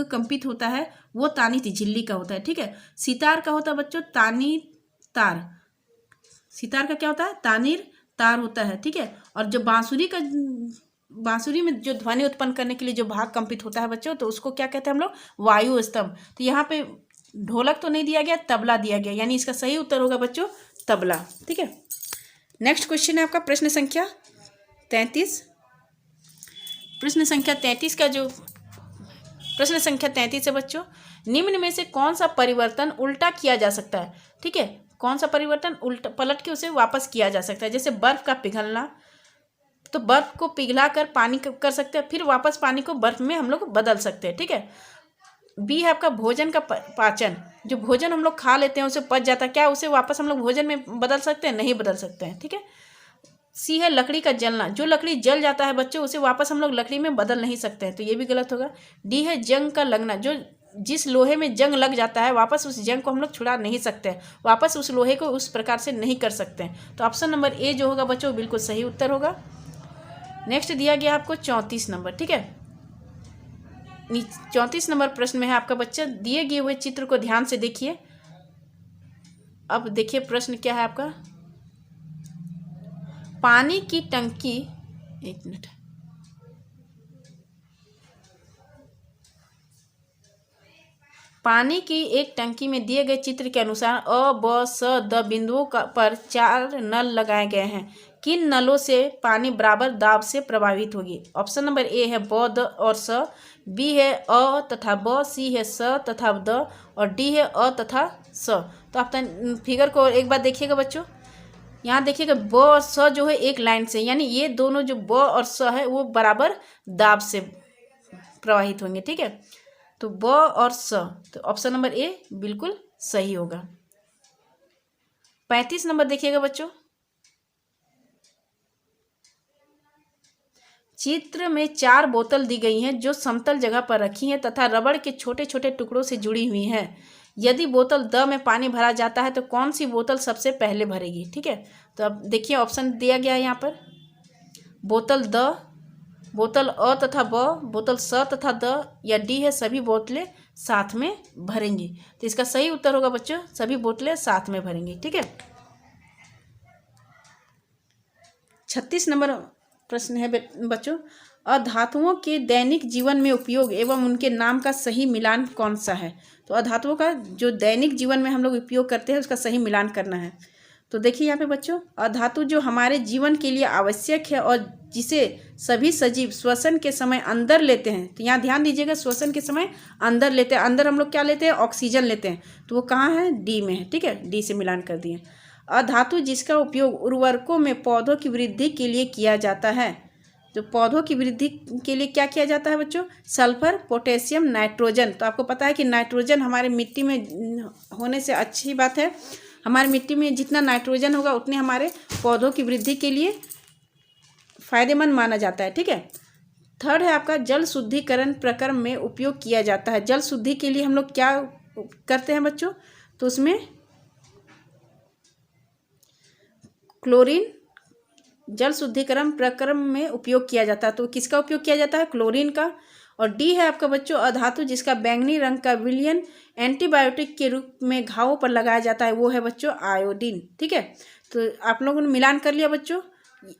कंपित होता है वो तानित झिल्ली का होता है, ठीक है। सितार का होता है बच्चों तानी तार, सितार का क्या होता है? तानीर तार होता है, ठीक है। और जो बांसुरी में जो ध्वनि उत्पन्न करने के लिए जो भाग कंपित होता है बच्चों, तो उसको क्या कहते हैं हम लोग? वायु स्तंभ। तो यहाँ पे ढोलक तो नहीं दिया गया, तबला दिया गया, यानी इसका सही उत्तर होगा बच्चों तबला, ठीक है। नेक्स्ट क्वेश्चन है आपका प्रश्न संख्या 33। प्रश्न संख्या 33 का जो प्रश्न संख्या 33 है बच्चों, निम्न में से कौन सा परिवर्तन उल्टा किया जा सकता है, ठीक है। कौन सा परिवर्तन उल्टा पलट के उसे वापस किया जा सकता है? जैसे बर्फ का पिघलना, तो बर्फ को पिघला कर पानी कर सकते हैं, फिर वापस पानी को बर्फ में हम लोग बदल सकते हैं, ठीक है। बी है आपका भोजन का पाचन, जो भोजन हम लोग खा लेते हैं उसे पच जाता है, क्या उसे वापस हम लोग भोजन में बदल सकते हैं? नहीं बदल सकते हैं, ठीक है। सी है लकड़ी का जलना, जो लकड़ी जल जाता है बच्चों उसे वापस हम लोग लकड़ी में बदल नहीं सकते हैं, तो ये भी गलत होगा। डी है जंग का लगना, जो जिस लोहे में जंग लग जाता है वापस उस जंग को हम लोग छुड़ा नहीं सकते हैं, वापस उस लोहे को उस प्रकार से नहीं कर सकते हैं। तो ऑप्शन नंबर ए जो होगा बच्चों बिल्कुल सही उत्तर होगा। नेक्स्ट दिया गया आपको 34 नंबर, ठीक है। 34 नंबर प्रश्न में है आपका बच्चा, दिए गए हुए चित्र को ध्यान से देखिए। अब देखिए प्रश्न क्या है आपका। पानी की टंकी, एक मिनट, पानी की एक टंकी में दिए गए चित्र के अनुसार अ ब स द बिंदुओं पर 4 नल लगाए गए हैं। किन नलों से पानी बराबर दाब से प्रभावित होगी? ऑप्शन नंबर ए है ब द और स, बी है अ तथा ब, सी है स तथा द और डी है अ तथा स। तो आप फिगर को एक बार देखिएगा बच्चों। यहाँ देखिएगा ब और स जो है एक लाइन से, यानी ये दोनों जो ब और स है वो बराबर दाब से प्रवाहित होंगे, ठीक है। तो ब और स, तो ऑप्शन नंबर ए बिल्कुल सही होगा। 35 नंबर देखिएगा बच्चों। चित्र में 4 बोतल दी गई हैं जो समतल जगह पर रखी हैं तथा रबड़ के छोटे छोटे टुकड़ों से जुड़ी हुई हैं। यदि बोतल द में पानी भरा जाता है तो कौन सी बोतल सबसे पहले भरेगी, ठीक है। तो अब देखिए ऑप्शन दिया गया है यहाँ पर। बोतल द, बोतल अ तथा ब, बोतल स तथा द या डी है सभी बोतलें साथ में भरेंगी। तो इसका सही उत्तर होगा बच्चों सभी बोतलें साथ में भरेंगी। ठीक है। 36 नंबर प्रश्न है बच्चों, अधातुओं के दैनिक जीवन में उपयोग एवं उनके नाम का सही मिलान कौन सा है। तो अधातुओं का जो दैनिक जीवन में हम लोग उपयोग करते हैं उसका सही मिलान करना है। तो देखिए यहाँ पे बच्चों, अधातु जो हमारे जीवन के लिए आवश्यक है और जिसे सभी सजीव श्वसन के समय अंदर लेते हैं। तो यहाँ ध्यान दीजिएगा, श्वसन के समय अंदर लेते हैं। अंदर हम लोग क्या लेते हैं, ऑक्सीजन लेते हैं। तो वो कहाँ है, डी में है। ठीक है, डी से मिलान कर दिए। अधातु जिसका उपयोग उर्वरकों में पौधों की वृद्धि के लिए किया जाता है। तो पौधों की वृद्धि के लिए क्या किया जाता है बच्चों, सल्फर, पोटेशियम, नाइट्रोजन। तो आपको पता है कि नाइट्रोजन हमारे मिट्टी में होने से अच्छी बात है। हमारी मिट्टी में जितना नाइट्रोजन होगा उतने हमारे पौधों की वृद्धि के लिए फायदेमंद माना जाता है। ठीक है। थर्ड है आपका जल शुद्धिकरण प्रक्रम में उपयोग किया जाता है। जल शुद्धि के लिए हम लोग क्या करते हैं बच्चों, तो उसमें क्लोरीन जल शुद्धिकरण प्रक्रम में उपयोग किया जाता है। तो किसका उपयोग किया जाता है, क्लोरीन का। और डी है आपका बच्चों अधातु जिसका बैंगनी रंग का विलयन एंटीबायोटिक के रूप में घावों पर लगाया जाता है, वो है बच्चों आयोडीन। ठीक है। तो आप लोगों ने मिलान कर लिया बच्चों।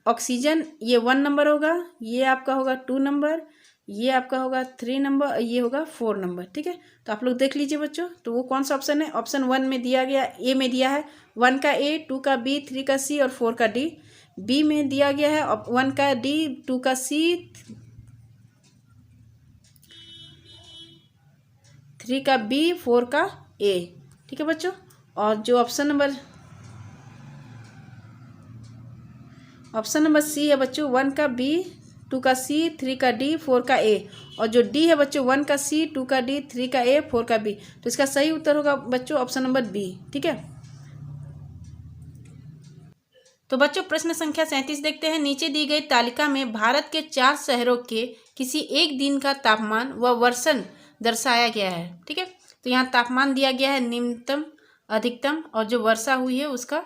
ऑक्सीजन ये 1 नंबर होगा, ये आपका होगा 2 नंबर, ये आपका होगा 3 नंबर, ये होगा 4 नंबर। ठीक है। तो आप लोग देख लीजिए बच्चों, तो वो कौन सा ऑप्शन है, ऑप्शन 1 में दिया गया, ए में दिया है 1 का ए, 2 का बी, 3 का सी और 4 का डी। बी में दिया गया है 1 का डी, 2 का सी, 3 का बी, 4 का ए। ठीक है बच्चों। और जो ऑप्शन नंबर सी है बच्चों 1 का बी, 2 का सी, 3 का डी, 4 का ए। और जो डी है बच्चों 1 का सी, 2 का डी, 3 का ए, 4 का बी। तो इसका सही उत्तर होगा बच्चों ऑप्शन नंबर बी। ठीक है। तो बच्चों प्रश्न संख्या 37 देखते हैं। नीचे दी गई तालिका में भारत के 4 शहरों के किसी एक दिन का तापमान व वर्षन दर्शाया गया है। ठीक है। तो यहाँ तापमान दिया गया है, निम्नतम, अधिकतम और जो वर्षा हुई है उसका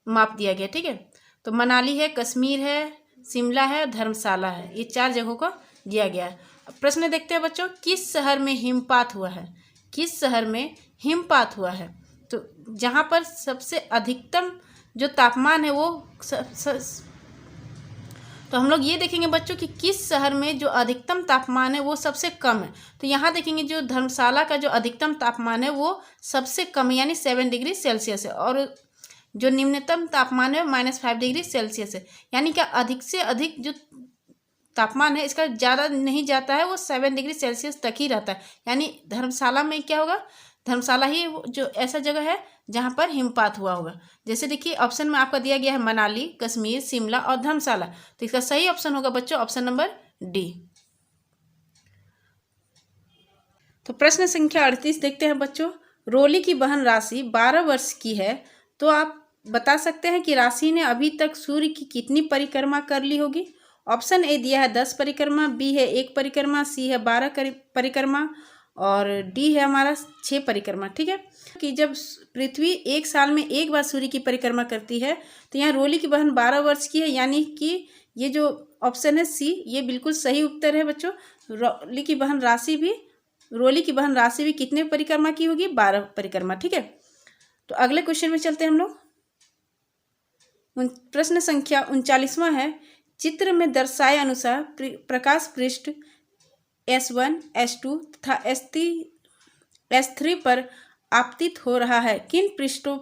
माप दिया गया। ठीक है। तो मनाली है, कश्मीर है, शिमला है, धर्मशाला है, ये 4 जगहों का दिया गया है। प्रश्न देखते हैं बच्चों, किस शहर में हिमपात हुआ है। किस शहर में हिमपात हुआ है। तो जहाँ पर सबसे अधिकतम जो तापमान है वो तो हम लोग ये देखेंगे बच्चों कि किस शहर में जो अधिकतम तापमान है वो सबसे कम है। तो यहाँ देखेंगे जो धर्मशाला का जो अधिकतम तापमान है वो सबसे कम है, यानी 7 डिग्री सेल्सियस है। और जो निम्नतम तापमान है -5 डिग्री सेल्सियस है। यानी कि अधिक से अधिक जो तापमान है इसका ज़्यादा नहीं जाता है, वो 7 डिग्री सेल्सियस तक ही रहता है। यानी धर्मशाला में क्या होगा, धर्मशाला ही जो ऐसा जगह है जहाँ पर हिमपात हुआ होगा। जैसे देखिए ऑप्शन में आपका दिया गया है मनाली, कश्मीर, शिमला और धर्मशाला। तो इसका सही ऑप्शन होगा बच्चों ऑप्शन नंबर डी। तो प्रश्न संख्या 38 देखते हैं बच्चों, रोली की बहन राशि 12 वर्ष की है, तो आप बता सकते हैं कि राशि ने अभी तक सूर्य की कितनी परिक्रमा कर ली होगी। ऑप्शन ए दिया है 10 परिक्रमा, बी है 1 परिक्रमा, सी है 12 परिक्रमा और डी है हमारा 6 परिक्रमा। ठीक है। कि जब पृथ्वी 1 साल में 1 बार सूर्य की परिक्रमा करती है, तो यहाँ रोली की बहन 12 वर्ष की है, यानी कि ये जो ऑप्शन है सी ये बिल्कुल सही उत्तर है बच्चों। रोली की बहन राशि भी कितने परिक्रमा की होगी, 12 परिक्रमा। ठीक है। तो अगले क्वेश्चन में चलते हैं हम लोग। प्रश्न संख्या 39वां है, चित्र में दर्शाए अनुसार प्रकाश पृष्ठ S1, S2 तथा S3 पर आपतित हो रहा है। किन पृष्ठों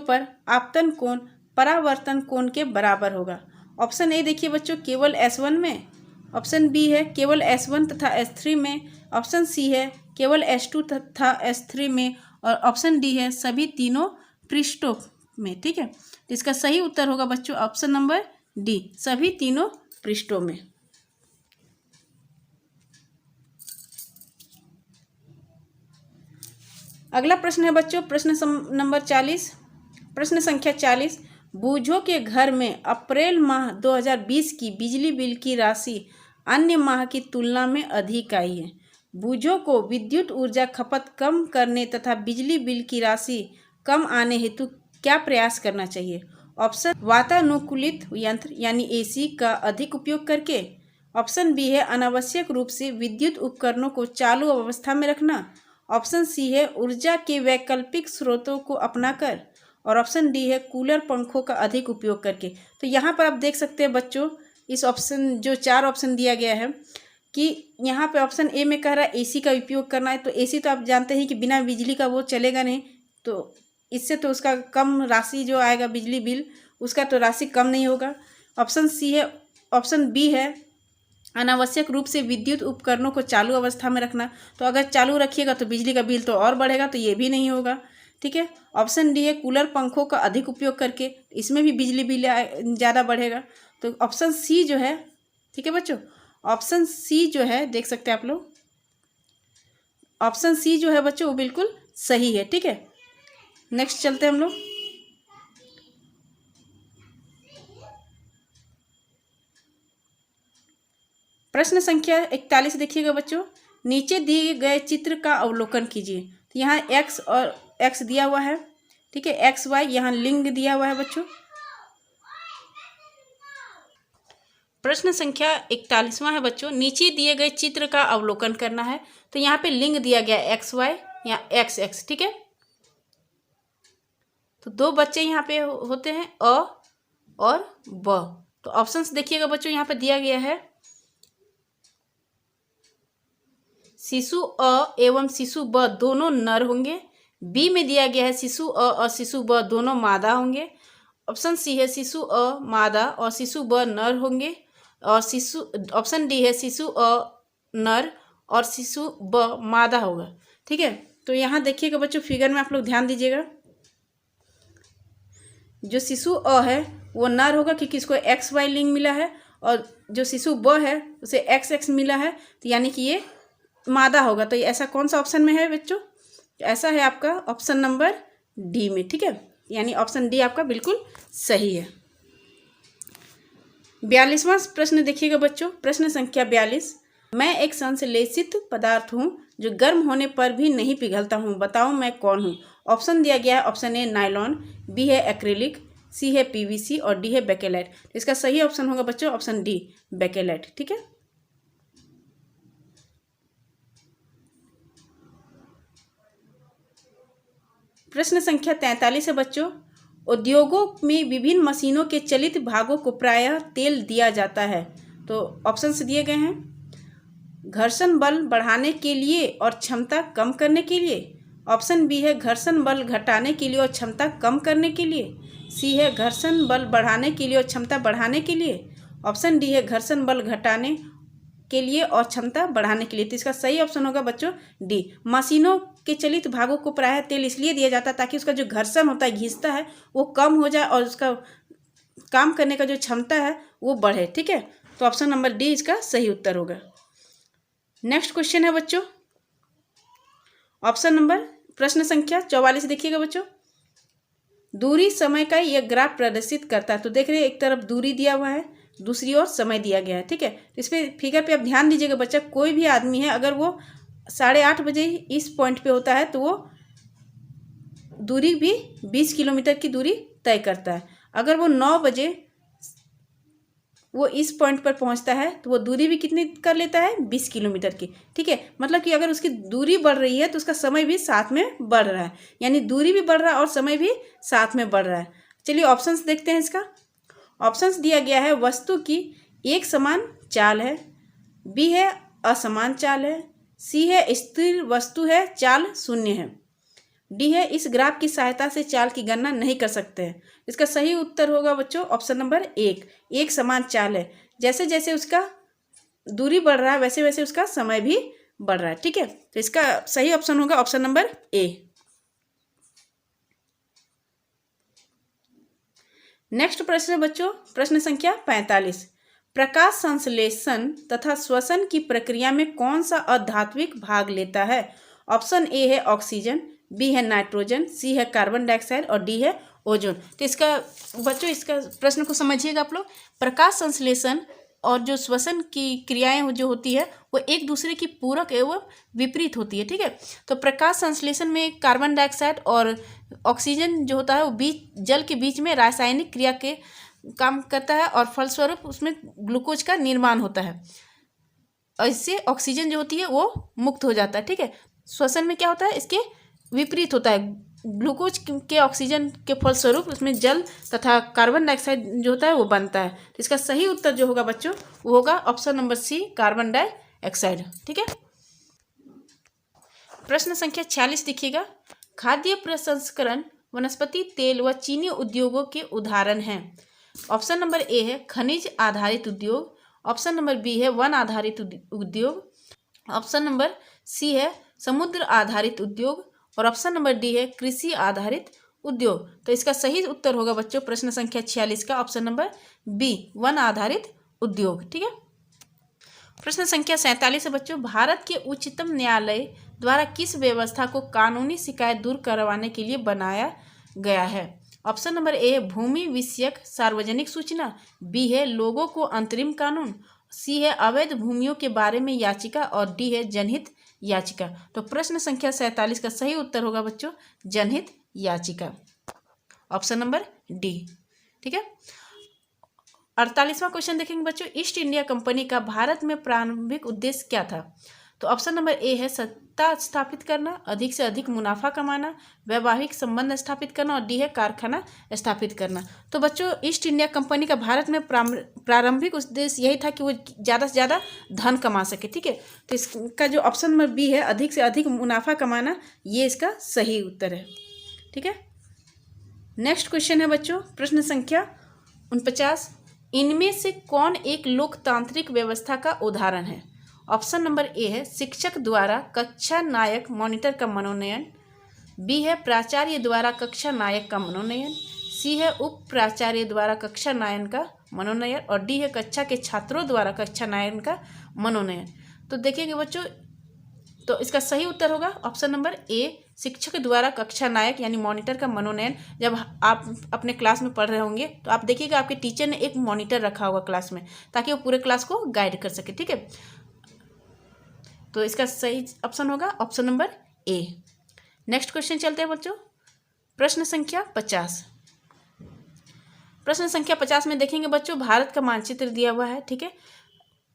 पर आपतन कोण परावर्तन कोण के बराबर होगा। ऑप्शन ए देखिए बच्चों केवल S1 में, ऑप्शन बी है केवल S1 तथा S3 में, ऑप्शन सी है केवल S2 तथा S3 में और ऑप्शन डी है सभी तीनों पृष्ठों में। ठीक है। तो इसका सही उत्तर होगा बच्चों ऑप्शन नंबर डी, सभी तीनों पृष्ठों में। अगला प्रश्न है बच्चों प्रश्न नंबर 40, प्रश्न संख्या 40, बूझों के घर में अप्रैल माह 2020 की बिजली बिल की राशि अन्य माह की तुलना में अधिक आई है। बूझों को विद्युत ऊर्जा खपत कम करने तथा बिजली बिल की राशि कम आने हेतु क्या प्रयास करना चाहिए। ऑप्शन वातानुकूलित यंत्र यानी एसी का अधिक उपयोग करके। ऑप्शन बी है अनावश्यक रूप से विद्युत उपकरणों को चालू अवस्था में रखना। ऑप्शन सी है ऊर्जा के वैकल्पिक स्रोतों को अपनाकर। और ऑप्शन डी है कूलर पंखों का अधिक उपयोग करके। तो यहाँ पर आप देख सकते हैं बच्चों, इस ऑप्शन जो 4 ऑप्शन दिया गया है कि यहाँ पे ऑप्शन ए में कह रहा है एसी का उपयोग करना है। तो एसी तो आप जानते हैं कि बिना बिजली का वो चलेगा नहीं, तो इससे तो उसका कम राशि जो आएगा बिजली बिल, उसका तो राशि कम नहीं होगा। ऑप्शन बी है अनावश्यक रूप से विद्युत उपकरणों को चालू अवस्था में रखना। तो अगर चालू रखिएगा तो बिजली का बिल तो और बढ़ेगा, तो ये भी नहीं होगा। ठीक है। ऑप्शन डी है कूलर पंखों का अधिक उपयोग करके, इसमें भी बिजली बिल ज़्यादा बढ़ेगा। तो ऑप्शन सी जो है, ठीक है बच्चों, ऑप्शन सी जो है देख सकते हैं आप लोग, ऑप्शन सी जो है बच्चों वो बिल्कुल सही है। ठीक है, नेक्स्ट चलते हैं हम लोग। प्रश्न संख्या 41 देखिएगा बच्चों, नीचे दिए गए चित्र का अवलोकन कीजिए। तो यहाँ एक्स और एक्स दिया हुआ है, ठीक है, एक्स वाई, यहाँ लिंग दिया हुआ है बच्चों। प्रश्न संख्या 41वां है बच्चों, नीचे दिए गए चित्र का अवलोकन करना है। तो यहाँ पे लिंग दिया गया एक्स वाई या एक्स एक्स। ठीक है, तो 2 बच्चे यहाँ पे होते हैं अ और ब। तो ऑप्शंस देखिएगा बच्चों, यहाँ पे दिया गया है शिशु अ एवं शिशु ब दोनों नर होंगे। बी में दिया गया है शिशु अ और शिशु ब दोनों मादा होंगे। ऑप्शन सी है शिशु अ मादा और शिशु ब नर होंगे। और ऑप्शन डी है शिशु अ नर और शिशु ब मादा होगा। ठीक है, तो यहाँ देखिएगा बच्चों, फिगर में आप लोग ध्यान दीजिएगा। जो शिशु अ है वो नर होगा क्योंकि इसको एक्स वाई लिंग मिला है, और जो शिशु ब है उसे एक्स एक्स मिला है, तो यानी कि ये मादा होगा। तो ये ऐसा कौन सा ऑप्शन में है बच्चों? ऐसा है आपका ऑप्शन नंबर डी में। ठीक है, यानी ऑप्शन डी आपका बिल्कुल सही है। 42वां प्रश्न देखिएगा बच्चों, प्रश्न संख्या 42, मैं एक संश्लेषित पदार्थ हूँ जो गर्म होने पर भी नहीं पिघलता हूँ, बताओ मैं कौन हूँ। ऑप्शन दिया गया है, ऑप्शन ए नायलॉन, बी है एक्रिलिक, सी है पीवीसी और डी है बेकेलाइट। तो इसका सही ऑप्शन होगा बच्चों ऑप्शन डी बेकेलाइट। ठीक है, प्रश्न संख्या 43 है बच्चों, उद्योगों में विभिन्न मशीनों के चलित भागों को प्रायः तेल दिया जाता है। तो ऑप्शंस दिए गए हैं, घर्षण बल बढ़ाने के लिए और क्षमता कम करने के लिए। ऑप्शन बी है घर्षण बल घटाने के लिए और क्षमता कम करने के लिए। सी है घर्षण बल बढ़ाने के लिए और क्षमता बढ़ाने के लिए। ऑप्शन डी है घर्षण बल घटाने के लिए और क्षमता बढ़ाने के लिए। तो इसका सही ऑप्शन होगा बच्चों डी, मशीनों के चलित भागों को प्रायः तेल इसलिए दिया जाता है ताकि उसका जो घर्षण होता है, घिसता है, वो कम हो जाए और उसका काम करने का जो क्षमता है वो बढ़े। ठीक है, तो ऑप्शन नंबर डी इसका सही उत्तर होगा। नेक्स्ट क्वेश्चन है बच्चों, ऑप्शन नंबर प्रश्न संख्या 44 देखिएगा बच्चों, दूरी समय का यह ग्राफ प्रदर्शित करता है। तो देख रहे हैं एक तरफ दूरी दिया हुआ है, दूसरी ओर समय दिया गया है। ठीक है, तो इस पर फिगर पे आप ध्यान दीजिएगा बच्चा, कोई भी आदमी है अगर वो 8:30 बजे इस पॉइंट पे होता है तो वो दूरी भी 20 किलोमीटर की दूरी तय करता है। अगर वो 9 बजे वो इस पॉइंट पर पहुंचता है तो वो दूरी भी कितनी कर लेता है, 20 किलोमीटर की। ठीक है, मतलब कि अगर उसकी दूरी बढ़ रही है तो उसका समय भी साथ में बढ़ रहा है, यानी दूरी भी बढ़ रहा है और समय भी साथ में बढ़ रहा है। चलिए ऑप्शंस देखते हैं इसका। ऑप्शंस दिया गया है, वस्तु की एक समान चाल है, बी है असमान चाल है, सी है स्थिर वस्तु है, चाल शून्य है, डी है इस ग्राफ की सहायता से चाल की गणना नहीं कर सकते हैं। इसका सही उत्तर होगा बच्चों ऑप्शन नंबर एक समान चाल है। जैसे जैसे उसका दूरी बढ़ रहा है वैसे वैसे उसका समय भी बढ़ रहा है। ठीक है, तो इसका सही ऑप्शन होगा ऑप्शन नंबर ए। नेक्स्ट प्रश्न है बच्चों, प्रश्न संख्या 45, प्रकाश संश्लेषण तथा श्वसन की प्रक्रिया में कौन सा अधात्विक भाग लेता है। ऑप्शन ए है ऑक्सीजन, बी है नाइट्रोजन, सी है कार्बन डाइऑक्साइड और डी है ओजोन। तो इसका बच्चों इसका प्रश्न को समझिएगा आप लोग। प्रकाश संश्लेषण और जो श्वसन की क्रियाएं जो होती है वो एक दूसरे की पूरक एवं विपरीत होती है। ठीक है, तो प्रकाश संश्लेषण में कार्बन डाइऑक्साइड और ऑक्सीजन जो होता है वो जल के बीच में रासायनिक क्रिया के काम करता है और फलस्वरूप उसमें ग्लूकोज का निर्माण होता है और इससे ऑक्सीजन जो होती है वो मुक्त हो जाता है। ठीक है, श्वसन में क्या होता है, इसके विपरीत होता है, ग्लूकोज के ऑक्सीजन के फलस्वरूप उसमें जल तथा कार्बन डाइऑक्साइड जो होता है वो बनता है। तो इसका सही उत्तर जो होगा बच्चों वो होगा option number C, carbon dioxide. ठीक है, प्रश्न संख्या 46 देखिएगा। खाद्य प्रसंस्करण, वनस्पति तेल व चीनी उद्योगों के उदाहरण हैं। ऑप्शन नंबर ए है खनिज आधारित उद्योग, ऑप्शन नंबर बी है वन आधारित उद्योग, ऑप्शन नंबर सी है समुद्र आधारित उद्योग और ऑप्शन नंबर डी है कृषि आधारित उद्योग। तो इसका सही उत्तर होगा बच्चों प्रश्न संख्या 46 का ऑप्शन नंबर बी, वन आधारित उद्योग। ठीक है, प्रश्न संख्या 47 है बच्चों। भारत के उच्चतम न्यायालय द्वारा किस व्यवस्था को कानूनी शिकायत दूर करवाने के लिए बनाया गया है? ऑप्शन नंबर ए है भूमि विषयक सार्वजनिक सूचना, बी है लोगों को अंतरिम कानून, सी है अवैध भूमियों के बारे में याचिका और डी है जनहित याचिका। तो प्रश्न संख्या 47 का सही उत्तर होगा बच्चों जनहित याचिका, ऑप्शन नंबर डी। ठीक है, 48वां क्वेश्चन देखेंगे बच्चों। ईस्ट इंडिया कंपनी का भारत में प्रारंभिक उद्देश्य क्या था? तो ऑप्शन नंबर ए है सत्ता स्थापित करना, अधिक से अधिक मुनाफा कमाना, वैवाहिक संबंध स्थापित करना और डी है कारखाना स्थापित करना। तो बच्चों ईस्ट इंडिया कंपनी का भारत में प्रारंभिक उद्देश्य यही था कि वो ज़्यादा से ज़्यादा धन कमा सके। ठीक है, तो इसका जो ऑप्शन नंबर बी है अधिक से अधिक मुनाफा कमाना, ये इसका सही उत्तर है। ठीक है, नेक्स्ट क्वेश्चन है बच्चों प्रश्न संख्या 49। इनमें से कौन एक लोकतांत्रिक व्यवस्था का उदाहरण है? ऑप्शन नंबर ए है शिक्षक द्वारा कक्षा नायक मॉनिटर का मनोनयन, बी है प्राचार्य द्वारा कक्षा नायक का मनोनयन, सी है उप प्राचार्य द्वारा कक्षा नायक का मनोनयन और डी है कक्षा के छात्रों द्वारा कक्षा नायक का मनोनयन। तो देखिएगा बच्चों, तो इसका सही उत्तर होगा ऑप्शन नंबर ए, शिक्षक द्वारा कक्षा नायक यानी मॉनिटर का मनोनयन। जब आप अपने क्लास में पढ़ रहे होंगे तो आप देखिएगा आपके टीचर ने एक मॉनिटर रखा होगा क्लास में ताकि वो पूरे क्लास को गाइड कर सके। ठीक है, तो इसका सही ऑप्शन होगा ऑप्शन नंबर ए। नेक्स्ट क्वेश्चन चलते हैं बच्चों प्रश्न संख्या 50। प्रश्न संख्या 50 में देखेंगे बच्चों भारत का मानचित्र दिया हुआ है। ठीक है,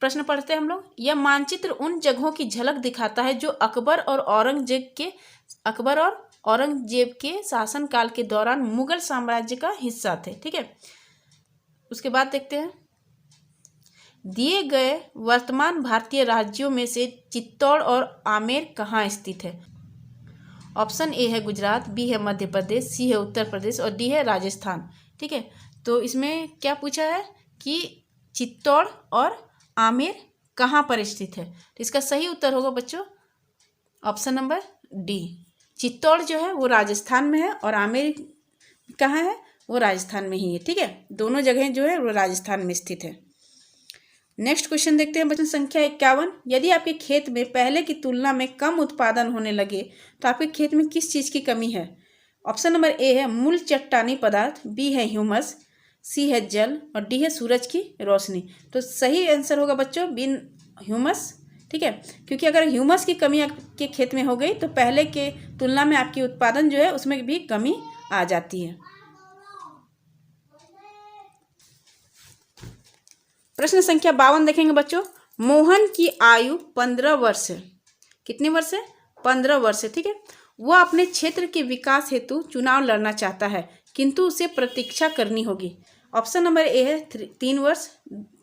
प्रश्न पढ़ते हैं हम लोग। यह मानचित्र उन जगहों की झलक दिखाता है जो अकबर और औरंगजेब के शासनकाल के दौरान मुगल साम्राज्य का हिस्सा थे। ठीक है, उसके बाद देखते हैं दिए गए वर्तमान भारतीय राज्यों में से चित्तौड़ और आमेर कहाँ स्थित है? ऑप्शन ए है गुजरात, बी है मध्य प्रदेश, सी है उत्तर प्रदेश और डी है राजस्थान। ठीक है, तो इसमें क्या पूछा है कि चित्तौड़ और आमेर कहाँ पर स्थित है? तो इसका सही उत्तर होगा बच्चों ऑप्शन नंबर डी। चित्तौड़ जो है वो राजस्थान में है और आमेर कहाँ है? वो राजस्थान में ही है। ठीक है, दोनों जगह जो है वो राजस्थान में स्थित है। नेक्स्ट क्वेश्चन देखते हैं बच्चों संख्या 51। यदि आपके खेत में पहले की तुलना में कम उत्पादन होने लगे तो आपके खेत में किस चीज़ की कमी है? ऑप्शन नंबर ए है मूल चट्टानी पदार्थ, बी है ह्यूमस, सी है जल और डी है सूरज की रोशनी। तो सही आंसर होगा बच्चों बी, ह्यूमस। ठीक है, क्योंकि अगर ह्यूमस की कमी आपके खेत में हो गई तो पहले के तुलना में आपकी उत्पादन जो है उसमें भी कमी आ जाती है। प्रश्न संख्या 52 देखेंगे बच्चों। मोहन की आयु 15 वर्ष है। कितने वर्ष है? 15 वर्ष है। ठीक है, वह अपने क्षेत्र के विकास हेतु चुनाव लड़ना चाहता है किंतु उसे प्रतीक्षा करनी होगी। ऑप्शन नंबर ए है 3 वर्ष,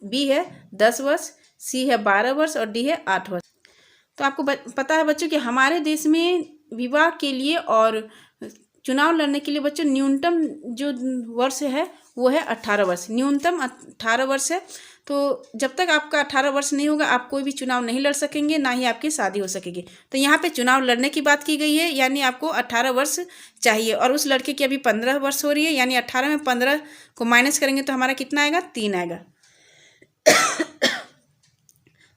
बी है 10 वर्ष, सी है 12 वर्ष और डी है 8 वर्ष। तो आपको पता है बच्चों कि हमारे देश में विवाह के लिए और चुनाव लड़ने के लिए बच्चों न्यूनतम जो वर्ष है वो है 18 वर्ष, न्यूनतम 18 वर्ष है। तो जब तक आपका 18 वर्ष नहीं होगा आप कोई भी चुनाव नहीं लड़ सकेंगे, ना ही आपकी शादी हो सकेगी। तो यहाँ पे चुनाव लड़ने की बात की गई है, यानी आपको 18 वर्ष चाहिए और उस लड़के की अभी 15 वर्ष हो रही है, यानी 18 में 15 को माइनस करेंगे तो हमारा कितना आएगा? 3 आएगा।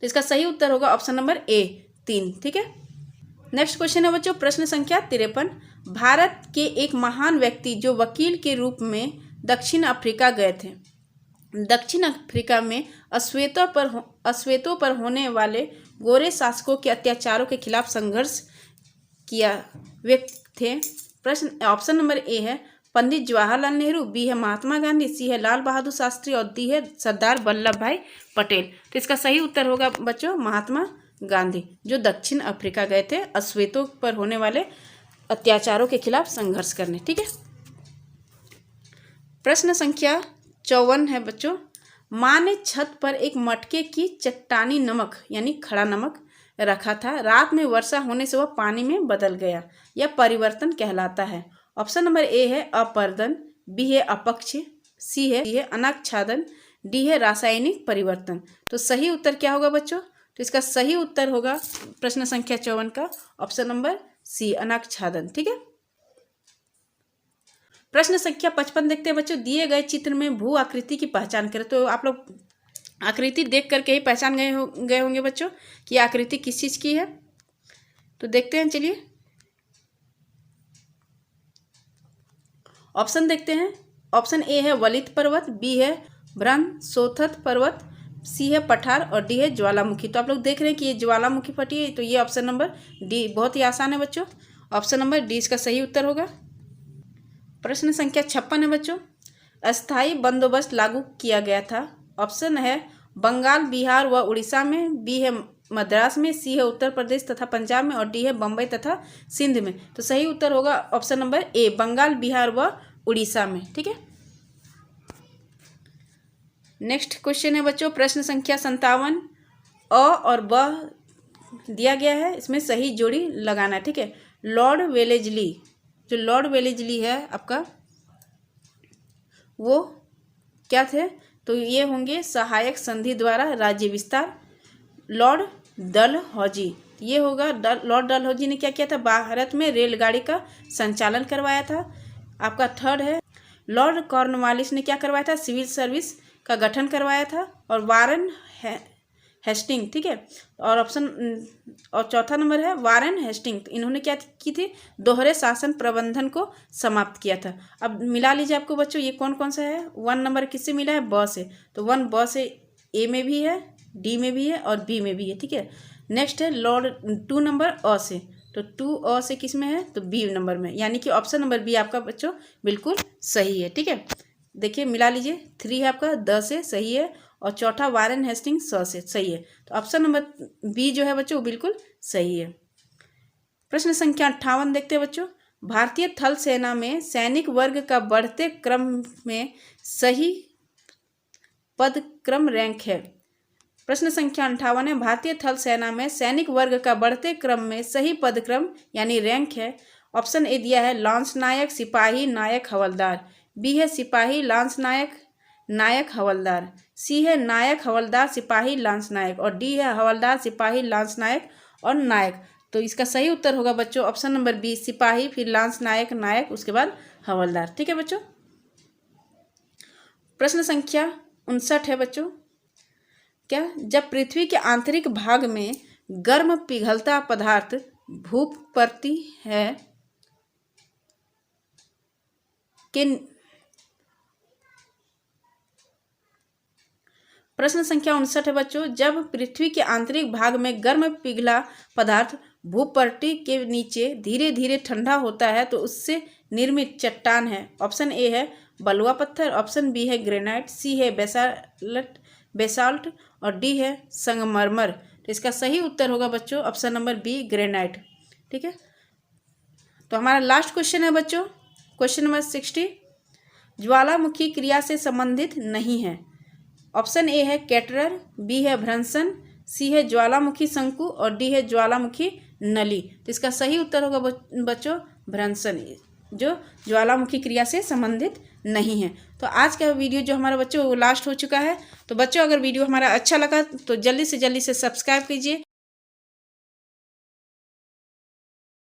तो इसका सही उत्तर होगा ऑप्शन नंबर ए, 3। ठीक है, नेक्स्ट क्वेश्चन है बच्चों प्रश्न संख्या 53। भारत के एक महान व्यक्ति जो वकील के रूप में दक्षिण अफ्रीका गए थे, दक्षिण अफ्रीका में अश्वेतों पर होने वाले गोरे शासकों के अत्याचारों के खिलाफ संघर्ष किया वे थे। प्रश्न ऑप्शन नंबर ए है पंडित जवाहरलाल नेहरू, बी है महात्मा गांधी, सी है लाल बहादुर शास्त्री और डी है सरदार वल्लभ भाई पटेल। तो इसका सही उत्तर होगा बच्चों महात्मा गांधी, जो दक्षिण अफ्रीका गए थे अश्वेतों पर होने वाले अत्याचारों के खिलाफ संघर्ष करने। ठीक है, प्रश्न संख्या 54 है बच्चों। माँ ने छत पर एक मटके की चट्टानी नमक यानी खड़ा नमक रखा था। रात में वर्षा होने से वह पानी में बदल गया। यह परिवर्तन कहलाता है। ऑप्शन नंबर ए है अपर्दन, बी है अपक्ष, सी है अनाच्छादन, डी है रासायनिक परिवर्तन। तो सही उत्तर क्या होगा बच्चों? तो इसका सही उत्तर होगा प्रश्न संख्या 54 का ऑप्शन नंबर सी अनाच्छादन। ठीक है, प्रश्न संख्या 55 देखते हैं बच्चों। दिए गए चित्र में भू आकृति की पहचान करें। तो आप लोग आकृति देख करके ही पहचान गए होंगे बच्चों कि आकृति किस चीज़ की है। तो देखते हैं, चलिए ऑप्शन देखते हैं। ऑप्शन ए है वलित पर्वत, बी है ब्रह्मशोथत पर्वत, सी है पठार और डी है ज्वालामुखी। तो आप लोग देख रहे हैं कि ये ज्वालामुखी फटी है। तो ये ऑप्शन नंबर डी बहुत ही आसान है बच्चों। ऑप्शन नंबर डी इसका सही उत्तर होगा। प्रश्न संख्या 56 है बच्चों। अस्थायी बंदोबस्त लागू किया गया था। ऑप्शन है बंगाल, बिहार व उड़ीसा में, बी है मद्रास में, सी है उत्तर प्रदेश तथा पंजाब में और डी है बम्बई तथा सिंध में। तो सही उत्तर होगा option number A Bengal, Bihar व उड़ीसा में। ठीक है, नेक्स्ट क्वेश्चन है बच्चों। प्रश्न संख्या 57 अ और ब दिया गया है, इसमें सही जोड़ी लगाना है। ठीक है, लॉर्ड वेलेजली, जो लॉर्ड वेलेजली है आपका वो क्या थे? तो ये होंगे सहायक संधि द्वारा राज्य विस्तार। लॉर्ड डलहौजी, ये होगा लॉर्ड डलहौजी ने क्या किया था? भारत में रेलगाड़ी का संचालन करवाया था। आपका थर्ड है लॉर्ड कॉर्नवालिस ने क्या करवाया था? सिविल सर्विस का गठन करवाया था। और वारेन हेस्टिंग, ठीक है, और ऑप्शन और चौथा नंबर है वारेन हेस्टिंग। तो इन्होंने क्या की थी? दोहरे शासन प्रबंधन को समाप्त किया था। अब मिला लीजिए आपको बच्चों ये कौन कौन सा है। 1 नंबर किससे मिला है? ब से। तो 1 ब से ए में भी है, डी में भी है और बी में भी है। ठीक है, नेक्स्ट है लॉर्ड 2 नंबर अ से। तो 2 अ से किस में है? तो बी नंबर में, यानी कि ऑप्शन नंबर बी आपका बच्चों बिल्कुल सही है। ठीक है, देखिए मिला लीजिए। 3 है आपका द से, सही है, और चौथा वारेन हेस्टिंग स से, सही है। तो ऑप्शन नंबर बी जो है बच्चों वो बिल्कुल सही है। प्रश्न संख्या 58 देखते हैं बच्चों। भारतीय थल सेना में सैनिक वर्ग का बढ़ते क्रम में सही पदक्रम रैंक है। प्रश्न संख्या 58 है। भारतीय थल सेना में सैनिक वर्ग का बढ़ते क्रम में सही पदक्रम यानी रैंक है। ऑप्शन ए दिया है लांस नायक, सिपाही, नायक, हवलदार, बी है सिपाही, लांस नायक, नायक, हवलदार, सी है नायक, हवलदार, सिपाही, लांस नायक और डी है हवलदार, सिपाही, लांस नायक और नायक। तो इसका सही उत्तर होगा बच्चों ऑप्शन नंबर बी सिपाही, फिर लांस नायक, नायक, उसके बाद हवलदार। ठीक है बच्चों, प्रश्न संख्या 59 है बच्चों। क्या? जब पृथ्वी के आंतरिक भाग में गर्म पिघलता पदार्थ भूप पड़ती है कि प्रश्न संख्या 59 है बच्चों। जब पृथ्वी के आंतरिक भाग में गर्म पिघला पदार्थ भूपट्टी के नीचे धीरे धीरे ठंडा होता है तो उससे निर्मित चट्टान है। ऑप्शन ए है बलुआ पत्थर, ऑप्शन बी है ग्रेनाइट, सी है बेसाल्ट और डी है संगमरमर। तो इसका सही उत्तर होगा बच्चों ऑप्शन नंबर बी ग्रेनाइट। ठीक है, तो हमारा लास्ट क्वेश्चन है बच्चों, क्वेश्चन नंबर 60। ज्वालामुखी क्रिया से संबंधित नहीं है। ऑप्शन ए है कैटरर, बी है भ्रंशन, सी है ज्वालामुखी शंकु और डी है ज्वालामुखी नली। तो इसका सही उत्तर होगा बच्चों भ्रंशन, जो ज्वालामुखी क्रिया से संबंधित नहीं है। तो आज का वीडियो जो हमारा बच्चों वो लास्ट हो चुका है। तो बच्चों अगर वीडियो हमारा अच्छा लगा तो जल्दी से सब्सक्राइब कीजिए।